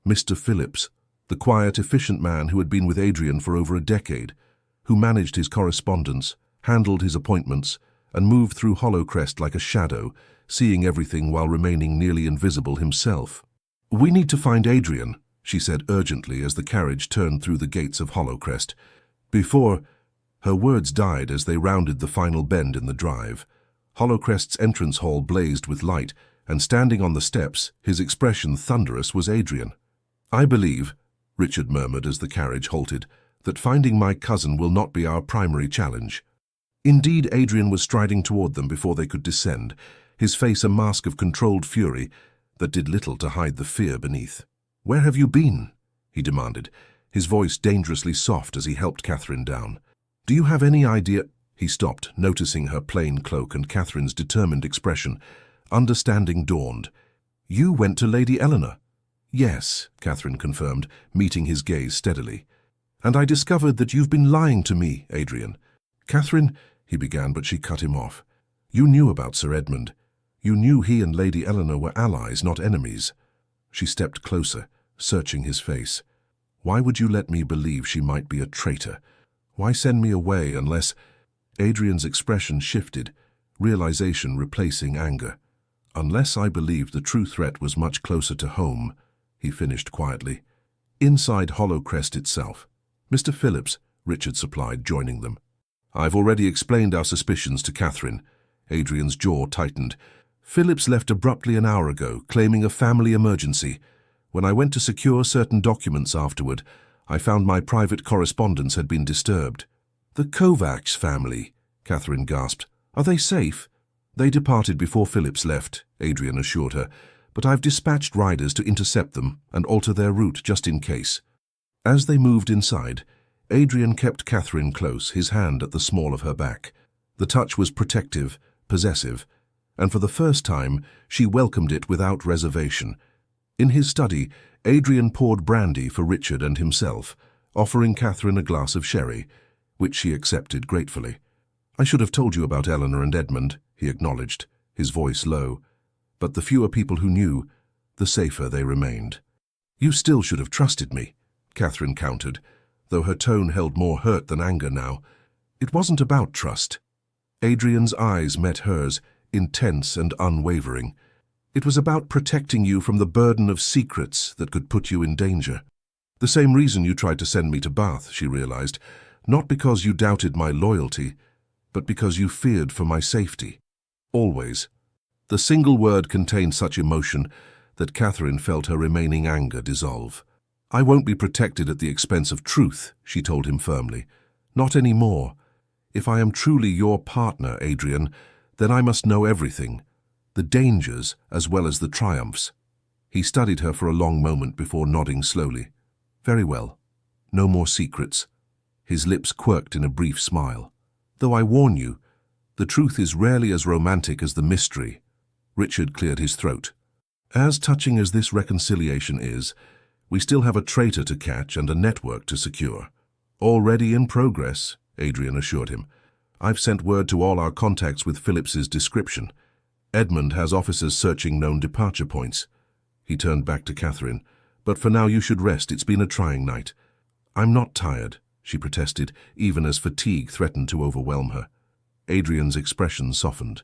Mr. Phillips, the quiet, efficient man who had been with Adrian for over a decade, who managed his correspondence, handled his appointments, and moved through Hollow Crest like a shadow, seeing everything while remaining nearly invisible himself. We need to find Adrian, she said urgently as the carriage turned through the gates of Hollow Crest. Before... Her words died as they rounded the final bend in the drive. Hollow Crest's entrance hall blazed with light, and standing on the steps, his expression thunderous, was Adrian. I believe, Richard murmured as the carriage halted, that finding my cousin will not be our primary challenge. Indeed, Adrian was striding toward them before they could descend, his face a mask of controlled fury that did little to hide the fear beneath. Where have you been? He demanded, his voice dangerously soft as he helped Catherine down. Do you have any idea? He stopped, noticing her plain cloak and Catherine's determined expression. Understanding dawned. You went to Lady Eleanor. Yes, Catherine confirmed, meeting his gaze steadily. And I discovered that you've been lying to me, Adrian. Catherine, he began, but she cut him off. You knew about Sir Edmund. You knew he and Lady Eleanor were allies, not enemies. She stepped closer, searching his face. Why would you let me believe she might be a traitor? Why send me away unless... Adrian's expression shifted, realization replacing anger. Unless I believed the true threat was much closer to home, he finished quietly. Inside Hollow Crest itself. Mr. Phillips, Richard supplied, joining them. I've already explained our suspicions to Catherine. Adrian's jaw tightened. Phillips left abruptly an hour ago, claiming a family emergency. When I went to secure certain documents afterward, I found my private correspondence had been disturbed. The Kovacs family, Catherine gasped. Are they safe? They departed before Phillips left, Adrian assured her, but I've dispatched riders to intercept them and alter their route just in case. As they moved inside, Adrian kept Catherine close, his hand at the small of her back. The touch was protective, possessive, and for the first time she welcomed it without reservation. In his study, Adrian poured brandy for Richard and himself, offering Catherine a glass of sherry, which she accepted gratefully. I should have told you about Eleanor and Edmund, he acknowledged, his voice low. But the fewer people who knew, the safer they remained. You still should have trusted me, Catherine countered, though her tone held more hurt than anger now. It wasn't about trust. Adrian's eyes met hers, intense and unwavering. It was about protecting you from the burden of secrets that could put you in danger. The same reason you tried to send me to Bath, she realized, not because you doubted my loyalty, but because you feared for my safety. Always. The single word contained such emotion that Catherine felt her remaining anger dissolve. I won't be protected at the expense of truth, she told him firmly. Not anymore. If I am truly your partner, Adrian, then I must know everything. The dangers as well as the triumphs. He studied her for a long moment before nodding slowly. Very well. No more secrets. His lips quirked in a brief smile. Though I warn you, the truth is rarely as romantic as the mystery. Richard cleared his throat. As touching as this reconciliation is, we still have a traitor to catch and a network to secure. Already in progress, Adrian assured him. I've sent word to all our contacts with Phillips's description. Edmund has officers searching known departure points. He turned back to Catherine. But for now you should rest. It's been a trying night. I'm not tired, she protested, even as fatigue threatened to overwhelm her. Adrian's expression softened.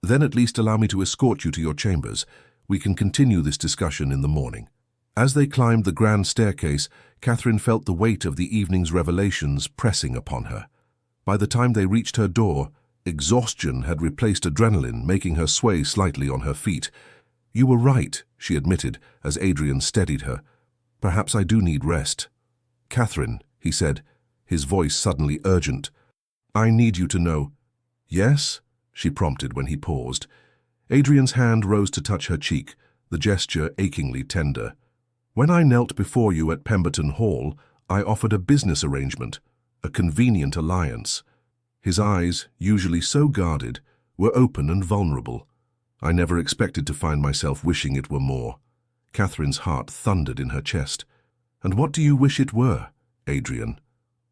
Then at least allow me to escort you to your chambers. We can continue this discussion in the morning. As they climbed the grand staircase, Catherine felt the weight of the evening's revelations pressing upon her. By the time they reached her door, exhaustion had replaced adrenaline, making her sway slightly on her feet. "You were right," she admitted, as Adrian steadied her. "Perhaps I do need rest." "Catherine," he said, his voice suddenly urgent, "I need you to know." "Yes?" she prompted when he paused. Adrian's hand rose to touch her cheek, the gesture achingly tender. "When I knelt before you at Pemberton Hall, I offered a business arrangement, a convenient alliance." His eyes, usually so guarded, were open and vulnerable. "I never expected to find myself wishing it were more." Catherine's heart thundered in her chest. "And what do you wish it were, Adrian?"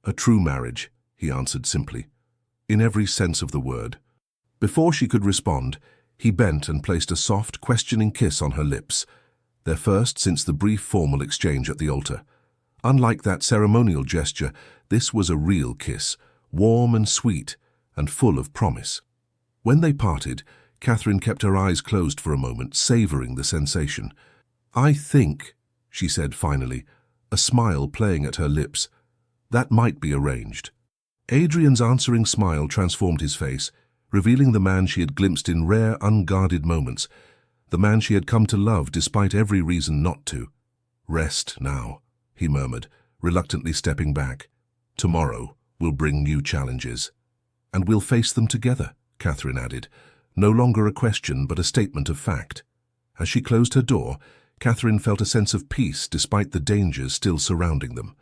"A true marriage," he answered simply, "in every sense of the word." Before she could respond, he bent and placed a soft, questioning kiss on her lips, their first since the brief formal exchange at the altar. Unlike that ceremonial gesture, this was a real kiss, warm and sweet, and full of promise. When they parted, Catherine kept her eyes closed for a moment, savoring the sensation. "I think," she said finally, a smile playing at her lips, "that might be arranged." Adrian's answering smile transformed his face, revealing the man she had glimpsed in rare, unguarded moments, the man she had come to love despite every reason not to. "Rest now," he murmured, reluctantly stepping back. "Tomorrow will bring new challenges." "And we'll face them together," Catherine added, no longer a question but a statement of fact. As she closed her door, Catherine felt a sense of peace despite the dangers still surrounding them.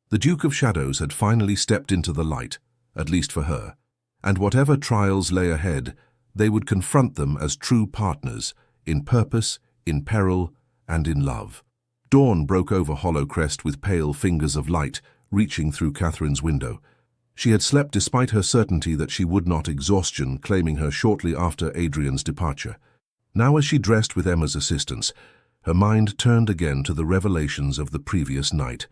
The Duke of Shadows had finally stepped into the light, at least for her, and whatever trials lay ahead, they would confront them as true partners, in purpose, in peril, and in love. Dawn broke over Hollowcrest with pale fingers of light reaching through Catherine's window. She had slept despite her certainty that she would not, exhaustion claiming her shortly after Adrian's departure. Now as she dressed with Emma's assistance, her mind turned again to the revelations of the previous night,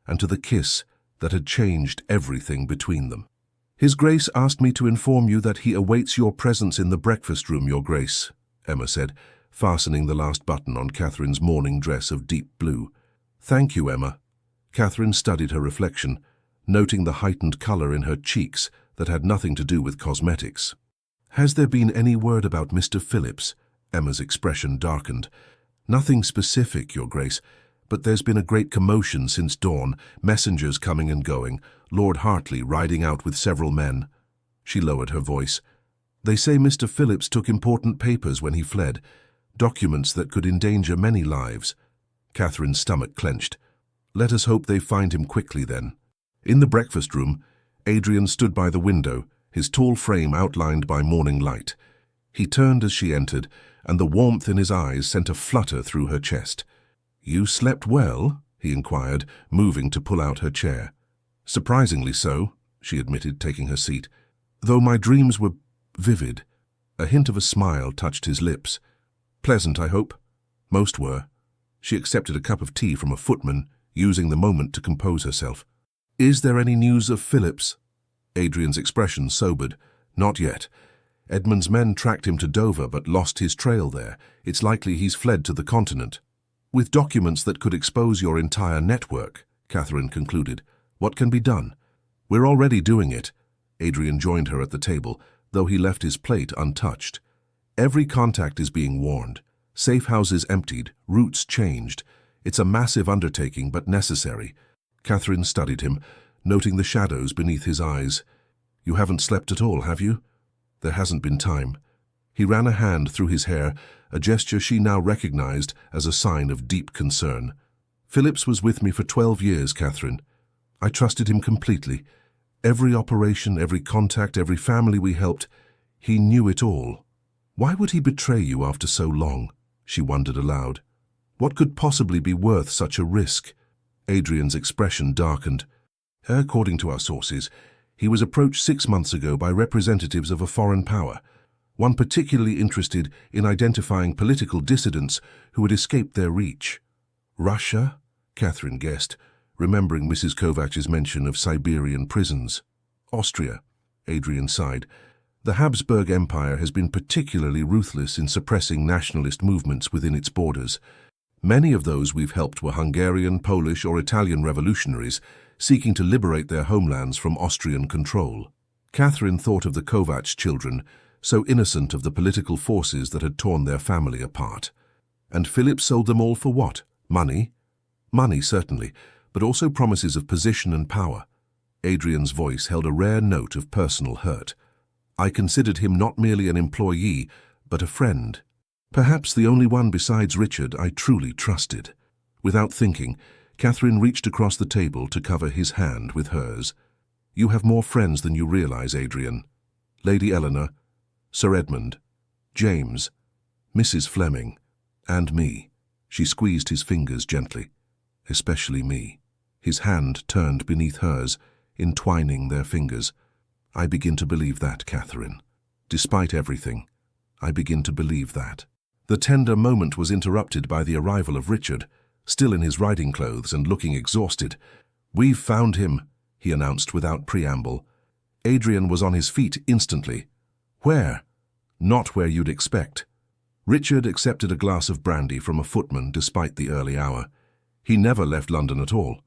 and to the kiss that had changed everything between them. "His Grace asked me to inform you that he awaits your presence in the breakfast room, Your Grace," Emma said, fastening the last button on Catherine's morning dress of deep blue. "Thank you, Emma." Catherine studied her reflection, noting the heightened color in her cheeks that had nothing to do with cosmetics. "Has there been any word about Mr. Phillips?" Emma's expression darkened. "Nothing specific, Your Grace, but there's been a great commotion since dawn, messengers coming and going, Lord Hartley riding out with several men." She lowered her voice. "They say Mr. Phillips took important papers when he fled, documents that could endanger many lives." Catherine's stomach clenched. "Let us hope they find him quickly, then." In the breakfast room, Adrian stood by the window, his tall frame outlined by morning light. He turned as she entered, and the warmth in his eyes sent a flutter through her chest. "You slept well?" he inquired, moving to pull out her chair. "Surprisingly so," she admitted, taking her seat. "Though my dreams were vivid." A hint of a smile touched his lips. "Pleasant, I hope?" "Most were." She accepted a cup of tea from a footman, using the moment to compose herself. "Is there any news of Phillips?" Adrian's expression sobered. "Not yet. Edmund's men tracked him to Dover but lost his trail there. It's likely he's fled to the continent." "With documents that could expose your entire network," Catherine concluded, "what can be done?" "We're already doing it." Adrian joined her at the table, though he left his plate untouched. "Every contact is being warned. Safe houses emptied, routes changed. It's a massive undertaking, but necessary." Catherine studied him, noting the shadows beneath his eyes. "You haven't slept at all, have you?" "There hasn't been time." He ran a hand through his hair, a gesture she now recognized as a sign of deep concern. "Phillips was with me for 12 years, Catherine. I trusted him completely. Every operation, every contact, every family we helped, he knew it all. Why would he betray you after so long?" she wondered aloud. "What could possibly be worth such a risk?" Adrian's expression darkened. "According to our sources, he was approached 6 months ago by representatives of a foreign power, one particularly interested in identifying political dissidents who had escaped their reach." "Russia?" Catherine guessed, remembering Mrs. Kovach's mention of Siberian prisons. "Austria," Adrian sighed. "The Habsburg Empire has been particularly ruthless in suppressing nationalist movements within its borders. Many of those we've helped were Hungarian, Polish, or Italian revolutionaries seeking to liberate their homelands from Austrian control." Catherine thought of the Kovacs children, so innocent of the political forces that had torn their family apart. And Philip sold them all for what? Money? Money, certainly, but also promises of position and power. Adrian's voice held a rare note of personal hurt. I considered him not merely an employee, but a friend. Perhaps the only one besides Richard I truly trusted. Without thinking, Catherine reached across the table to cover his hand with hers. You have more friends than you realize, Adrian. Lady Eleanor, Sir Edmund, James, Mrs. Fleming, and me. She squeezed his fingers gently. Especially me. His hand turned beneath hers, entwining their fingers. I begin to believe that, Catherine. Despite everything, I begin to believe that. The tender moment was interrupted by the arrival of Richard, still in his riding clothes and looking exhausted. We've found him, he announced without preamble. Adrian was on his feet instantly. Where? Not where you'd expect. Richard accepted a glass of brandy from a footman despite the early hour. He never left London at all.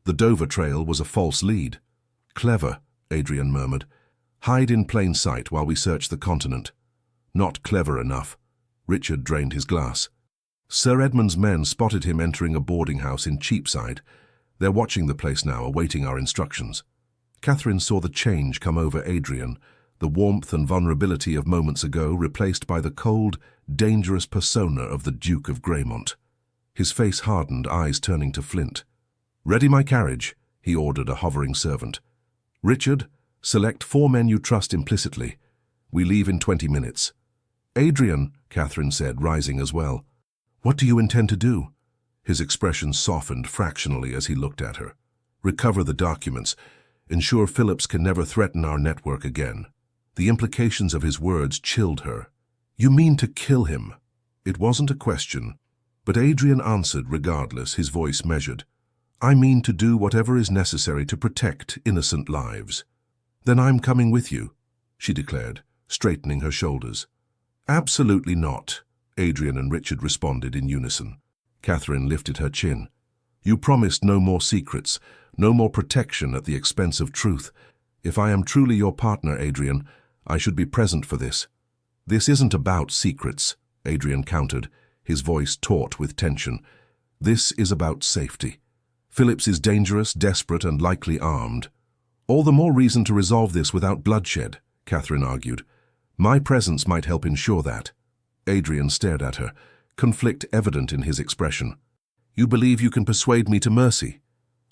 The Dover trail was a false lead. Clever, Adrian murmured. Hide in plain sight while we search the continent. Not clever enough. Richard drained his glass. Sir Edmund's men spotted him entering a boarding house in Cheapside. They're watching the place now, awaiting our instructions. Catherine saw the change come over Adrian, the warmth and vulnerability of moments ago replaced by the cold, dangerous persona of the Duke of Greymont. His face hardened, eyes turning to flint. Ready my carriage, he ordered a hovering servant. Richard, select 4 men you trust implicitly. We leave in 20 minutes. Adrian, Catherine said, rising as well. What do you intend to do? His expression softened fractionally as he looked at her. Recover the documents. Ensure Phillips can never threaten our network again. The implications of his words chilled her. You mean to kill him? It wasn't a question, but Adrian answered regardless, his voice measured. I mean to do whatever is necessary to protect innocent lives. Then I'm coming with you, she declared, straightening her shoulders. Absolutely not, Adrian and Richard responded in unison. Catherine lifted her chin. You promised no more secrets, no more protection at the expense of truth. If I am truly your partner, Adrian, I should be present for this. This isn't about secrets, Adrian countered, his voice taut with tension. This is about safety. Phillips is dangerous, desperate, and likely armed. All the more reason to resolve this without bloodshed, Catherine argued. My presence might help ensure that. Adrian stared at her, conflict evident in his expression. You believe you can persuade me to mercy?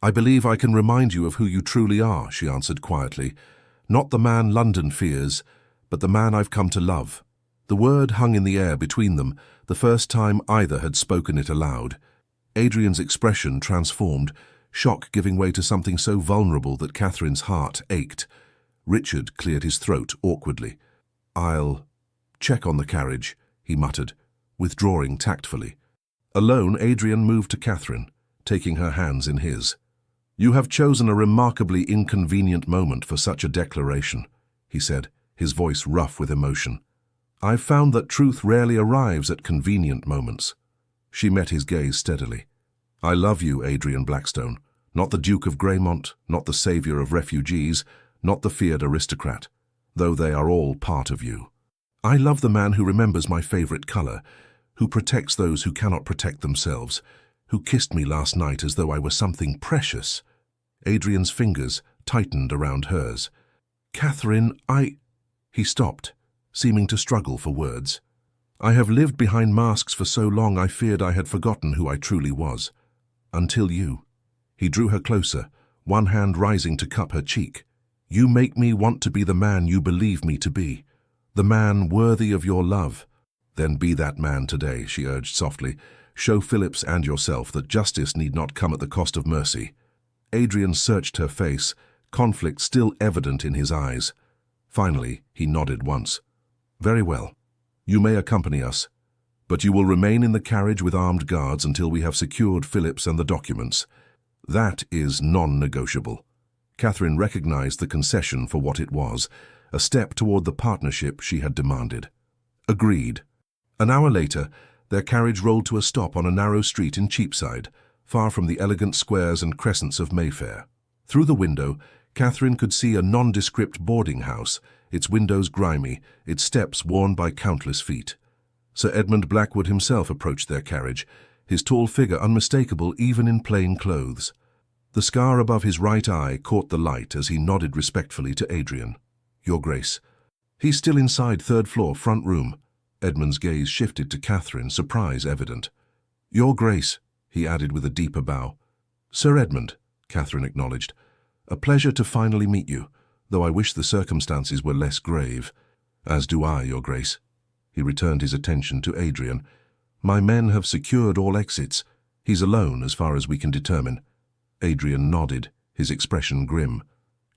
I believe I can remind you of who you truly are, she answered quietly. Not the man London fears, but the man I've come to love. The word hung in the air between them, the first time either had spoken it aloud. Adrian's expression transformed, shock giving way to something so vulnerable that Catherine's heart ached. Richard cleared his throat awkwardly. I'll check on the carriage, he muttered, withdrawing tactfully. Alone, Adrian moved to Catherine, taking her hands in his. You have chosen a remarkably inconvenient moment for such a declaration, he said, his voice rough with emotion. I've found that truth rarely arrives at convenient moments. She met his gaze steadily. I love you, Adrian Blackstone, not the Duke of Greymont, not the savior of refugees, not the feared aristocrat, though they are all part of you. I love the man who remembers my favorite color, who protects those who cannot protect themselves, who kissed me last night as though I were something precious. Adrian's fingers tightened around hers. Catherine, He stopped, seeming to struggle for words. I have lived behind masks for so long I feared I had forgotten who I truly was. Until you. He drew her closer, one hand rising to cup her cheek. You make me want to be the man you believe me to be, the man worthy of your love. Then be that man today, she urged softly. Show Phillips and yourself that justice need not come at the cost of mercy. Adrian searched her face, conflict still evident in his eyes. Finally, he nodded once. Very well. You may accompany us, but you will remain in the carriage with armed guards until we have secured Phillips and the documents. That is non-negotiable. Catherine recognized the concession for what it was, a step toward the partnership she had demanded. Agreed. An hour later, their carriage rolled to a stop on a narrow street in Cheapside, far from the elegant squares and crescents of Mayfair. Through the window, Catherine could see a nondescript boarding house, its windows grimy, its steps worn by countless feet. Sir Edmund Blackwood himself approached their carriage, his tall figure unmistakable even in plain clothes. The scar above his right eye caught the light as he nodded respectfully to Adrian. "Your Grace." "He's still inside, third floor, front room." Edmund's gaze shifted to Catherine, surprise evident. "Your Grace," he added with a deeper bow. "Sir Edmund," Catherine acknowledged. "A pleasure to finally meet you, though I wish the circumstances were less grave." "As do I, Your Grace." He returned his attention to Adrian. "My men have secured all exits. He's alone as far as we can determine." Adrian nodded, his expression grim.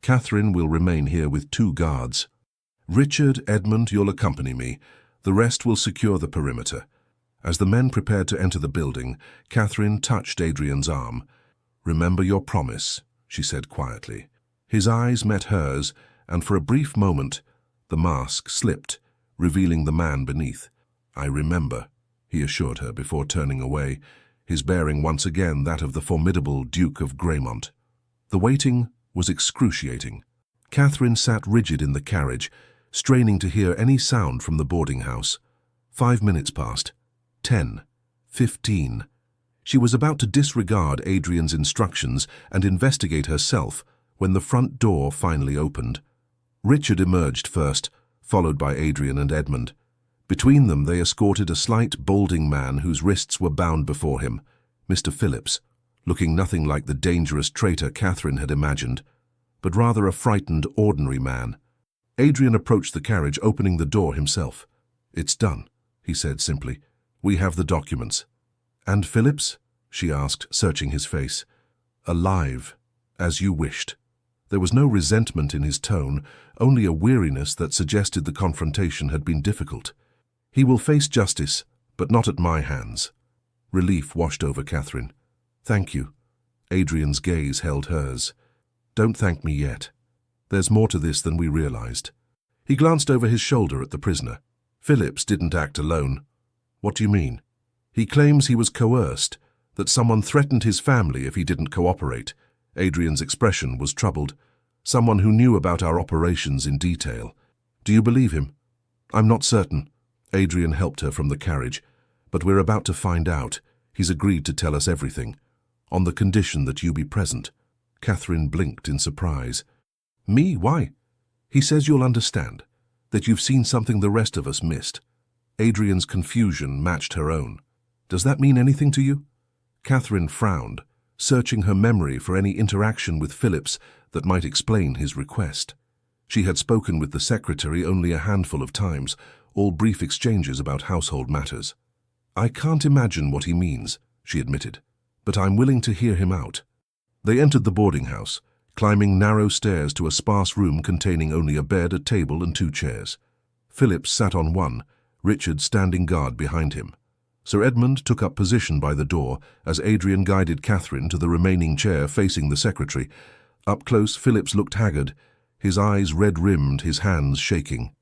"Catherine will remain here with 2 guards. Richard, Edmund, you'll accompany me. The rest will secure the perimeter." As the men prepared to enter the building, Catherine touched Adrian's arm. "Remember your promise," she said quietly. His eyes met hers, and for a brief moment, the mask slipped, revealing the man beneath. "I remember," he assured her before turning away, his bearing once again that of the formidable Duke of Greymont. The waiting was excruciating. Catherine sat rigid in the carriage, straining to hear any sound from the boarding house. 5 minutes passed. 10. 15. She was about to disregard Adrian's instructions and investigate herself when the front door finally opened. Richard emerged first, followed by Adrian and Edmund. Between them they escorted a slight, balding man whose wrists were bound before him, Mr. Phillips, looking nothing like the dangerous traitor Catherine had imagined, but rather a frightened, ordinary man. Adrian approached the carriage, opening the door himself. "It's done," he said simply. "We have the documents." "And Phillips?" she asked, searching his face. "Alive, as you wished." There was no resentment in his tone, only a weariness that suggested the confrontation had been difficult. "He will face justice, but not at my hands." Relief washed over Catherine. "Thank you." Adrian's gaze held hers. "Don't thank me yet. There's more to this than we realized." He glanced over his shoulder at the prisoner. "Phillips didn't act alone." "What do you mean?" "He claims he was coerced, that someone threatened his family if he didn't cooperate." Adrian's expression was troubled. "Someone who knew about our operations in detail." "Do you believe him?" "I'm not certain." Adrian helped her from the carriage. "But we're about to find out. He's agreed to tell us everything, on the condition that you be present." Catherine blinked in surprise. "Me? Why?" "He says you'll understand, that you've seen something the rest of us missed." Adrian's confusion matched her own. "Does that mean anything to you?" Catherine frowned, searching her memory for any interaction with Phillips that might explain his request. She had spoken with the secretary only a handful of times, all brief exchanges about household matters. "I can't imagine what he means," she admitted, "but I'm willing to hear him out." They entered the boarding house, climbing narrow stairs to a sparse room containing only a bed, a table, and 2 chairs. Phillips sat on one, Richard standing guard behind him. Sir Edmund took up position by the door as Adrian guided Catherine to the remaining chair facing the secretary. Up close, Phillips looked haggard, his eyes red-rimmed, his hands shaking.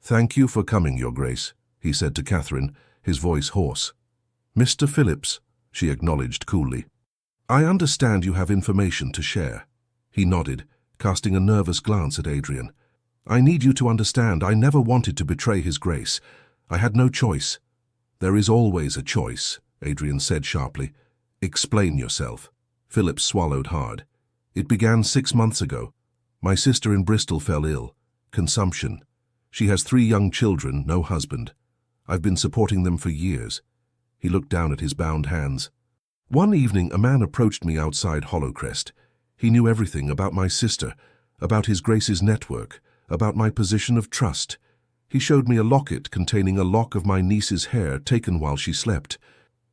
"Thank you for coming, Your Grace," he said to Catherine, his voice hoarse. "Mr. Phillips," she acknowledged coolly. "I understand you have information to share." He nodded, casting a nervous glance at Adrian. "I need you to understand I never wanted to betray His Grace. I had no choice." "There is always a choice," Adrian said sharply. "Explain yourself." Phillips swallowed hard. "It began 6 months ago. My sister in Bristol fell ill. Consumption. She has 3 young children, no husband. I've been supporting them for years." He looked down at his bound hands. "One evening a man approached me outside Hollowcrest. He knew everything about my sister, about His Grace's network, about my position of trust. He showed me a locket containing a lock of my niece's hair taken while she slept.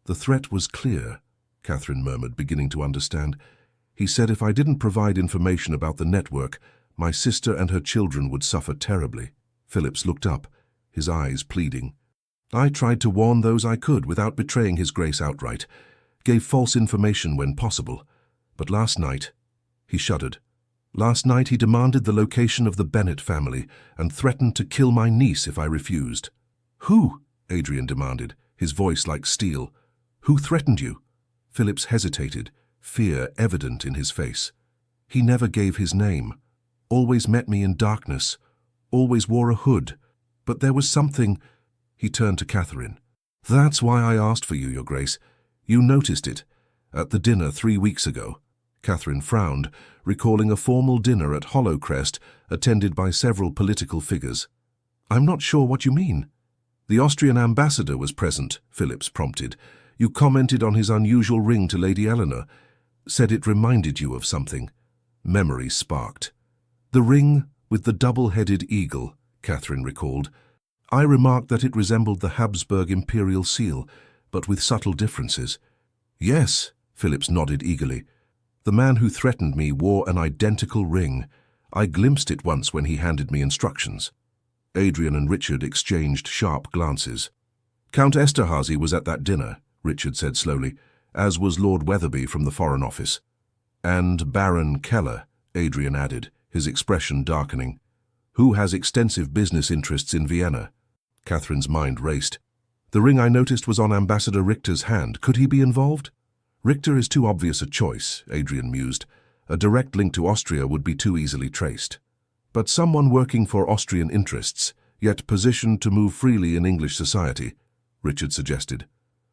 The threat was clear," Catherine murmured, beginning to understand. "He said if I didn't provide information about the network, my sister and her children would suffer terribly." Phillips looked up, his eyes pleading. "I tried to warn those I could without betraying His Grace outright, gave false information when possible. But last night," he shuddered, "last night he demanded the location of the Bennett family and threatened to kill my niece if I refused." "Who?" Adrian demanded, his voice like steel. "Who threatened you?" Phillips hesitated, fear evident in his face. "He never gave his name," always met me in darkness, always wore a hood. But there was something—" He turned to Catherine. "That's why I asked for you, Your Grace. You noticed it. At the dinner 3 weeks ago." Catherine frowned, recalling a formal dinner at Hollowcrest attended by several political figures. "I'm not sure what you mean." "The Austrian ambassador was present," Phillips prompted. "You commented on his unusual ring to Lady Eleanor. Said it reminded you of something." Memory sparked. "The ring with the double-headed eagle," Catherine recalled. "I remarked that it resembled the Habsburg imperial seal, but with subtle differences." "Yes," Phillips nodded eagerly. "The man who threatened me wore an identical ring. I glimpsed it once when he handed me instructions." Adrian and Richard exchanged sharp glances. "Count Esterhazy was at that dinner," Richard said slowly, "as was Lord Wetherby from the Foreign Office." "And Baron Keller," Adrian added, his expression darkening, "who has extensive business interests in Vienna." Catherine's mind raced. "The ring I noticed was on Ambassador Richter's hand. Could he be involved?" "Richter is too obvious a choice," Adrian mused. "A direct link to Austria would be too easily traced. But someone working for Austrian interests, yet positioned to move freely in English society," Richard suggested.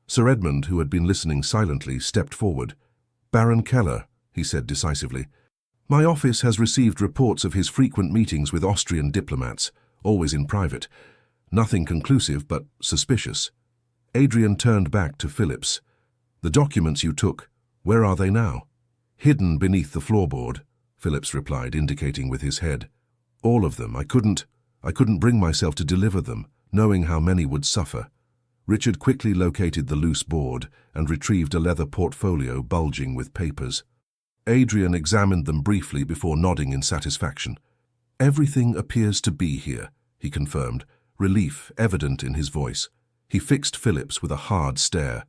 Sir Edmund, who had been listening silently, stepped forward. "Baron Keller," he said decisively. "My office has received reports of his frequent meetings with Austrian diplomats, always in private. Nothing conclusive, but suspicious." Adrian turned back to Phillips. "The documents you took, where are they now?" "Hidden beneath the floorboard," Phillips replied, indicating with his head. "All of them. I couldn't bring myself to deliver them, knowing how many would suffer." Richard quickly located the loose board and retrieved a leather portfolio bulging with papers. Adrian examined them briefly before nodding in satisfaction. "Everything appears to be here," he confirmed, relief evident in his voice. He fixed Phillips with a hard stare.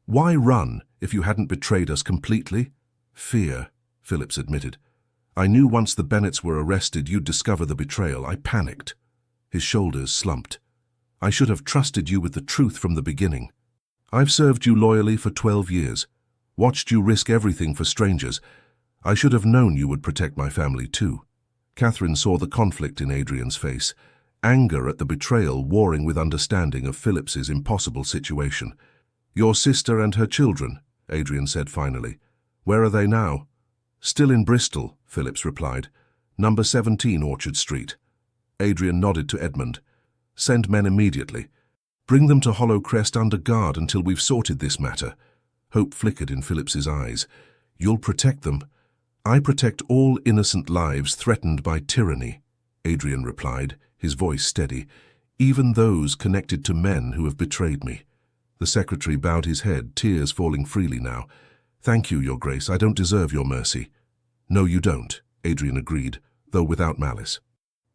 "Why run if you hadn't betrayed us completely?" "Fear," Phillips admitted. "I knew once the Bennets were arrested you'd discover the betrayal. I panicked." His shoulders slumped. "I should have trusted you with the truth from the beginning. I've served you loyally for 12 years, watched you risk everything for strangers. I should have known you would protect my family too." Catherine saw the conflict in Adrian's face, anger at the betrayal warring with understanding of Phillips's impossible situation. "Your sister and her children," Adrian said finally. "Where are they now?" "Still in Bristol," Phillips replied. "Number 17 Orchard Street." Adrian nodded to Edmund. "Send men immediately. Bring them to Hollowcrest under guard until we've sorted this matter." Hope flickered in Phillips's eyes. "You'll protect them?" "I protect all innocent lives threatened by tyranny," Adrian replied, his voice steady, "even those connected to men who have betrayed me." The secretary bowed his head, tears falling freely now. "Thank you, Your Grace. I don't deserve your mercy." "No, you don't," Adrian agreed, though without malice.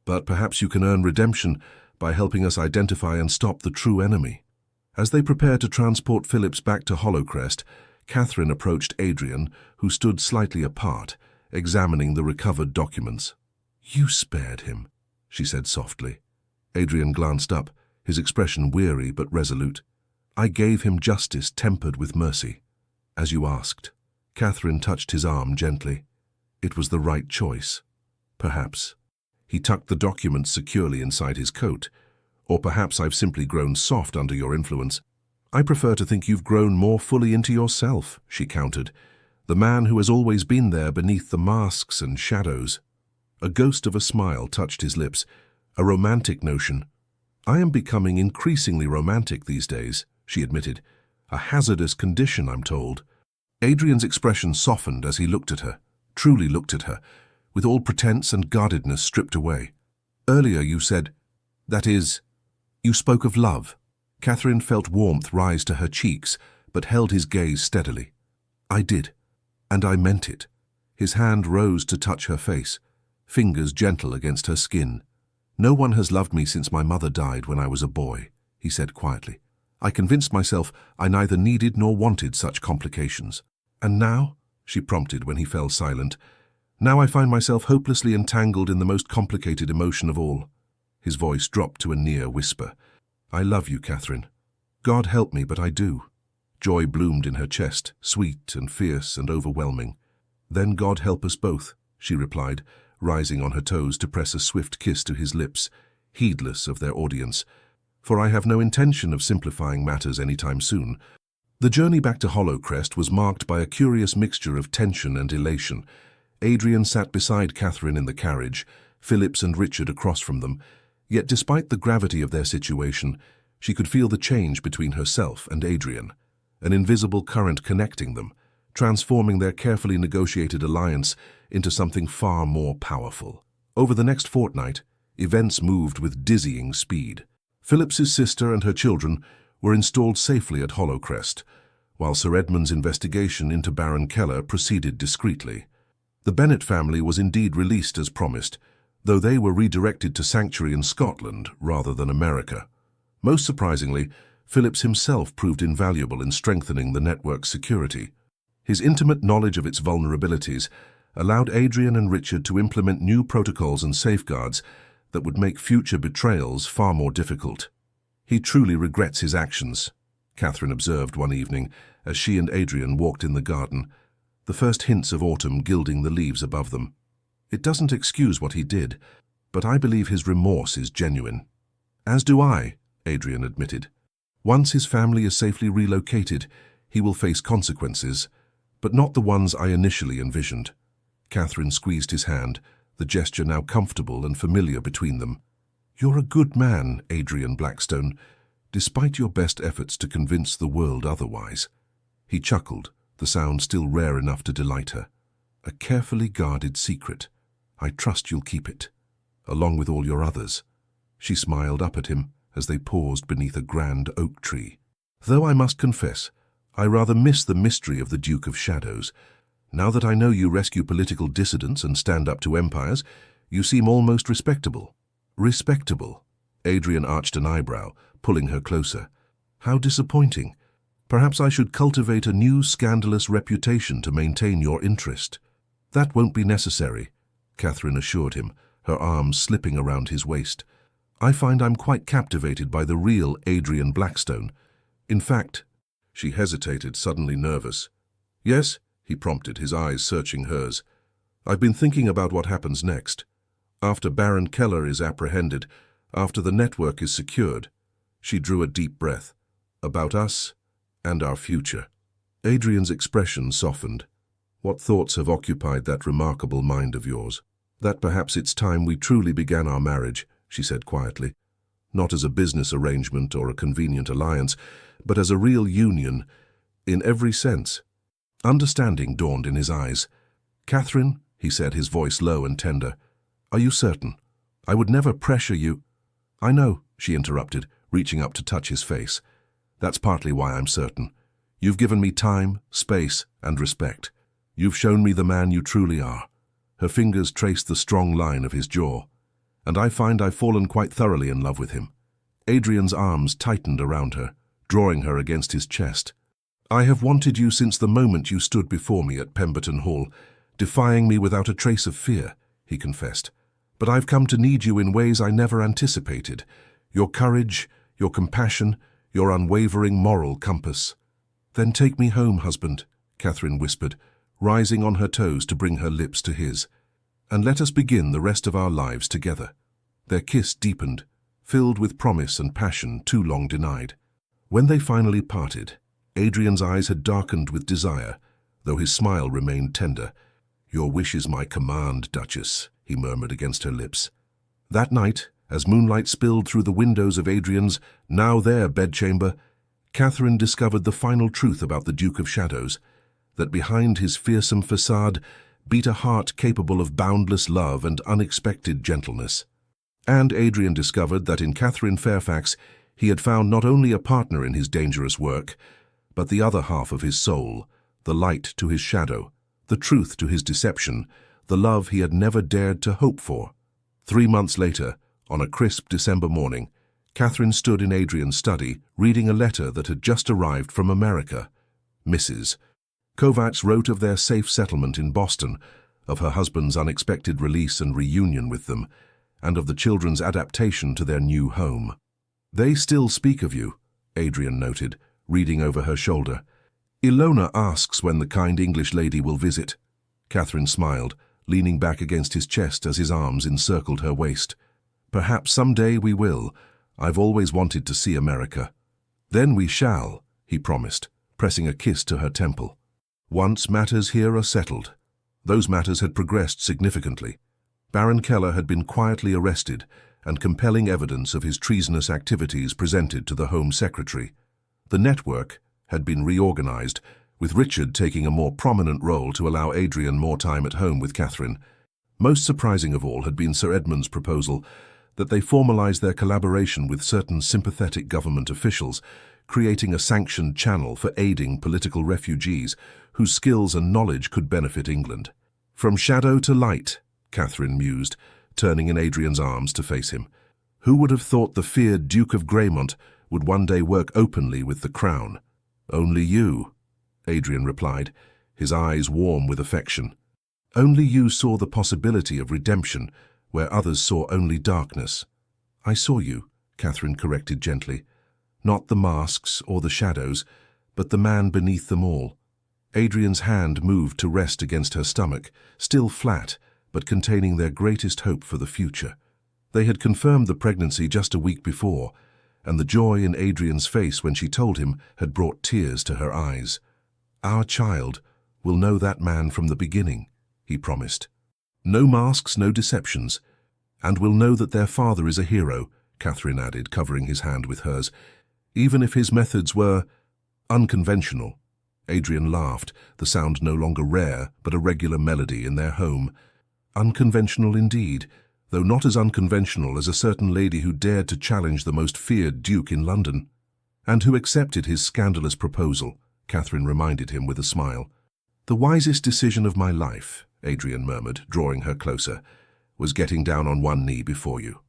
"But perhaps you can earn redemption by helping us identify and stop the true enemy." As they prepared to transport Phillips back to Hollowcrest, Catherine approached Adrian, who stood slightly apart, examining the recovered documents. "You spared him," she said softly. Adrian glanced up, his expression weary but resolute. "I gave him justice tempered with mercy, as you asked." Catherine touched his arm gently. "It was the right choice. Perhaps." He tucked the documents securely inside his coat. "Or perhaps I've simply grown soft under your influence." "I prefer to think you've grown more fully into yourself," she countered. "The man who has always been there beneath the masks and shadows." A ghost of a smile touched his lips. "A romantic notion." "I am becoming increasingly romantic these days," she admitted. "A hazardous condition, I'm told." Adrian's expression softened as he looked at her, truly looked at her, with all pretense and guardedness stripped away. "Earlier you said, that is, you spoke of love." Catherine felt warmth rise to her cheeks, but held his gaze steadily. "I did, and I meant it." His hand rose to touch her face, fingers gentle against her skin. "No one has loved me since my mother died when I was a boy," he said quietly. "I convinced myself I neither needed nor wanted such complications. And now," she prompted when he fell silent, "now I find myself hopelessly entangled in the most complicated emotion of all." His voice dropped to a near whisper. "I love you, Catherine. God help me, but I do." Joy bloomed in her chest, sweet and fierce and overwhelming. "Then God help us both," she replied, rising on her toes to press a swift kiss to his lips, heedless of their audience. For I have no intention of simplifying matters anytime soon. The journey back to Hollowcrest was marked by a curious mixture of tension and elation. Adrian sat beside Catherine in the carriage, Phillips and Richard across from them, yet despite the gravity of their situation, she could feel the change between herself and Adrian, an invisible current connecting them, transforming their carefully negotiated alliance into something far more powerful. Over the next fortnight, events moved with dizzying speed. Phillips's sister and her children were installed safely at Hollowcrest, while Sir Edmund's investigation into Baron Keller proceeded discreetly. The Bennet family was indeed released as promised, though they were redirected to sanctuary in Scotland rather than America. Most surprisingly, Phillips himself proved invaluable in strengthening the network's security. His intimate knowledge of its vulnerabilities allowed Adrian and Richard to implement new protocols and safeguards that would make future betrayals far more difficult. "He truly regrets his actions," Catherine observed one evening as she and Adrian walked in the garden, the first hints of autumn gilding the leaves above them. "It doesn't excuse what he did, but I believe his remorse is genuine." "As do I," Adrian admitted. "Once his family is safely relocated, he will face consequences, but not the ones I initially envisioned." Catherine squeezed his hand, the gesture now comfortable and familiar between them. "You're a good man, Adrian Blackstone, despite your best efforts to convince the world otherwise." He chuckled, the sound still rare enough to delight her. "A carefully guarded secret. I trust you'll keep it, along with all your others." She smiled up at him as they paused beneath a grand oak tree. "Though I must confess, I rather miss the mystery of the Duke of Shadows. Now that I know you rescue political dissidents and stand up to empires, you seem almost respectable." "Respectable?" Adrian arched an eyebrow, pulling her closer. "How disappointing. Perhaps I should cultivate a new scandalous reputation to maintain your interest." "That won't be necessary," Catherine assured him, her arms slipping around his waist. "I find I'm quite captivated by the real Adrian Blackstone. In fact—" She hesitated, suddenly nervous. "Yes?" he prompted, his eyes searching hers. "I've been thinking about what happens next. After Baron Keller is apprehended, after the network is secured." She drew a deep breath. "About us and our future." Adrian's expression softened. "What thoughts have occupied that remarkable mind of yours?" "That perhaps it's time we truly began our marriage," she said quietly. "Not as a business arrangement or a convenient alliance, but as a real union, in every sense." Understanding dawned in his eyes. "Catherine," he said, his voice low and tender, "are you certain? I would never pressure you—" "I know," she interrupted, reaching up to touch his face. "That's partly why I'm certain. You've given me time, space, and respect. You've shown me the man you truly are." Her fingers traced the strong line of his jaw. "And I find I've fallen quite thoroughly in love with him." Adrian's arms tightened around her, drawing her against his chest. "I have wanted you since the moment you stood before me at Pemberton Hall, defying me without a trace of fear," he confessed. "But I've come to need you in ways I never anticipated. Your courage, your compassion, your unwavering moral compass." "Then take me home, husband," Catherine whispered, rising on her toes to bring her lips to his. "And let us begin the rest of our lives together." Their kiss deepened, filled with promise and passion too long denied. When they finally parted, Adrian's eyes had darkened with desire, though his smile remained tender. "Your wish is my command, Duchess," he murmured against her lips. That night, as moonlight spilled through the windows of Adrian's, now their bedchamber, Catherine discovered the final truth about the Duke of Shadows, that behind his fearsome facade beat a heart capable of boundless love and unexpected gentleness. And Adrian discovered that in Catherine Fairfax he had found not only a partner in his dangerous work, but the other half of his soul, the light to his shadow, the truth to his deception, the love he had never dared to hope for. 3 months later, on a crisp December morning, Catherine stood in Adrian's study, reading a letter that had just arrived from America. Mrs. Kovacs wrote of their safe settlement in Boston, of her husband's unexpected release and reunion with them, and of the children's adaptation to their new home. "They still speak of you," Adrian noted, reading over her shoulder. "Ilona asks when the kind English lady will visit." Catherine smiled, leaning back against his chest as his arms encircled her waist. "Perhaps someday we will. I've always wanted to see America." "Then we shall," he promised, pressing a kiss to her temple. "Once matters here are settled." Those matters had progressed significantly. Baron Keller had been quietly arrested, and compelling evidence of his treasonous activities presented to the Home Secretary. The network had been reorganized, with Richard taking a more prominent role to allow Adrian more time at home with Catherine. Most surprising of all had been Sir Edmund's proposal that they formalize their collaboration with certain sympathetic government officials, creating a sanctioned channel for aiding political refugees whose skills and knowledge could benefit England. "From shadow to light," Catherine mused, turning in Adrian's arms to face him. "Who would have thought the feared Duke of Greymont would one day work openly with the crown?" "Only you," Adrian replied, his eyes warm with affection. "Only you saw the possibility of redemption where others saw only darkness." "I saw you," Catherine corrected gently. "Not the masks or the shadows, but the man beneath them all." Adrian's hand moved to rest against her stomach, still flat, but containing their greatest hope for the future. They had confirmed the pregnancy just a week before, and the joy in Adrian's face when she told him had brought tears to her eyes. "Our child will know that man from the beginning," he promised. "No masks, no deceptions. And will know that their father is a hero," Catherine added, covering his hand with hers, "even if his methods were unconventional." Adrian laughed, the sound no longer rare, but a regular melody in their home. "Unconventional indeed, though not as unconventional as a certain lady who dared to challenge the most feared duke in London." "And who accepted his scandalous proposal," Catherine reminded him with a smile. "The wisest decision of my life," Adrian murmured, drawing her closer, "was getting down on one knee before you."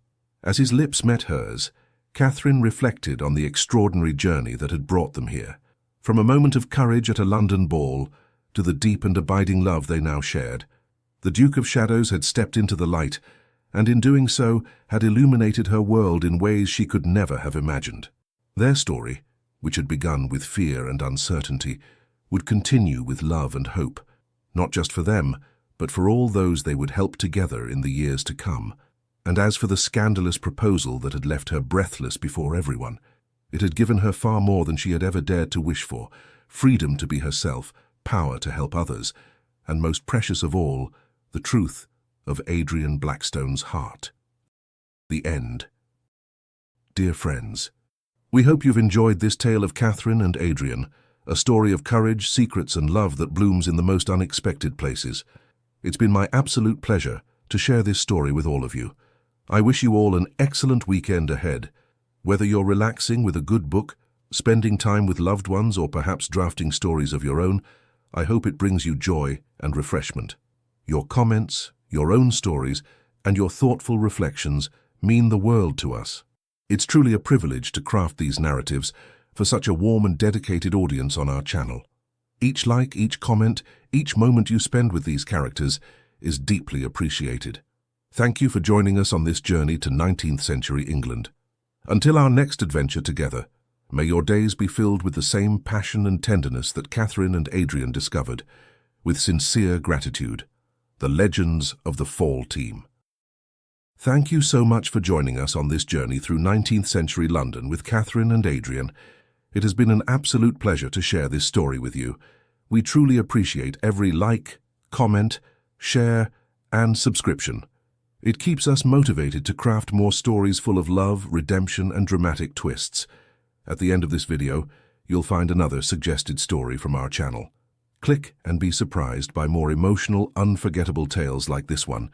As his lips met hers, Catherine reflected on the extraordinary journey that had brought them here. From a moment of courage at a London ball to the deep and abiding love they now shared. The Duke of Shadows had stepped into the light, and in doing so had illuminated her world in ways she could never have imagined. Their story, which had begun with fear and uncertainty, would continue with love and hope, not just for them, but for all those they would help together in the years to come. And as for the scandalous proposal that had left her breathless before everyone, it had given her far more than she had ever dared to wish for: freedom to be herself, power to help others, and most precious of all, the truth of Adrian Blackstone's heart. The end. Dear friends, we hope you've enjoyed this tale of Catherine and Adrian, a story of courage, secrets, and love that blooms in the most unexpected places. It's been my absolute pleasure to share this story with all of you. I wish you all an excellent weekend ahead. Whether you're relaxing with a good book, spending time with loved ones, or perhaps drafting stories of your own, I hope it brings you joy and refreshment. Your comments, your own stories, and your thoughtful reflections mean the world to us. It's truly a privilege to craft these narratives for such a warm and dedicated audience on our channel. Each like, each comment, each moment you spend with these characters is deeply appreciated. Thank you for joining us on this journey to 19th century England. Until our next adventure together, may your days be filled with the same passion and tenderness that Catherine and Adrian discovered. With sincere gratitude, the Legends of the Fall Team. Thank you so much for joining us on this journey through 19th century London with Catherine and Adrian. It has been an absolute pleasure to share this story with you. We truly appreciate every like, comment, share, and subscription. It keeps us motivated to craft more stories full of love, redemption, and dramatic twists. At the end of this video, you'll find another suggested story from our channel. Click and be surprised by more emotional, unforgettable tales like this one.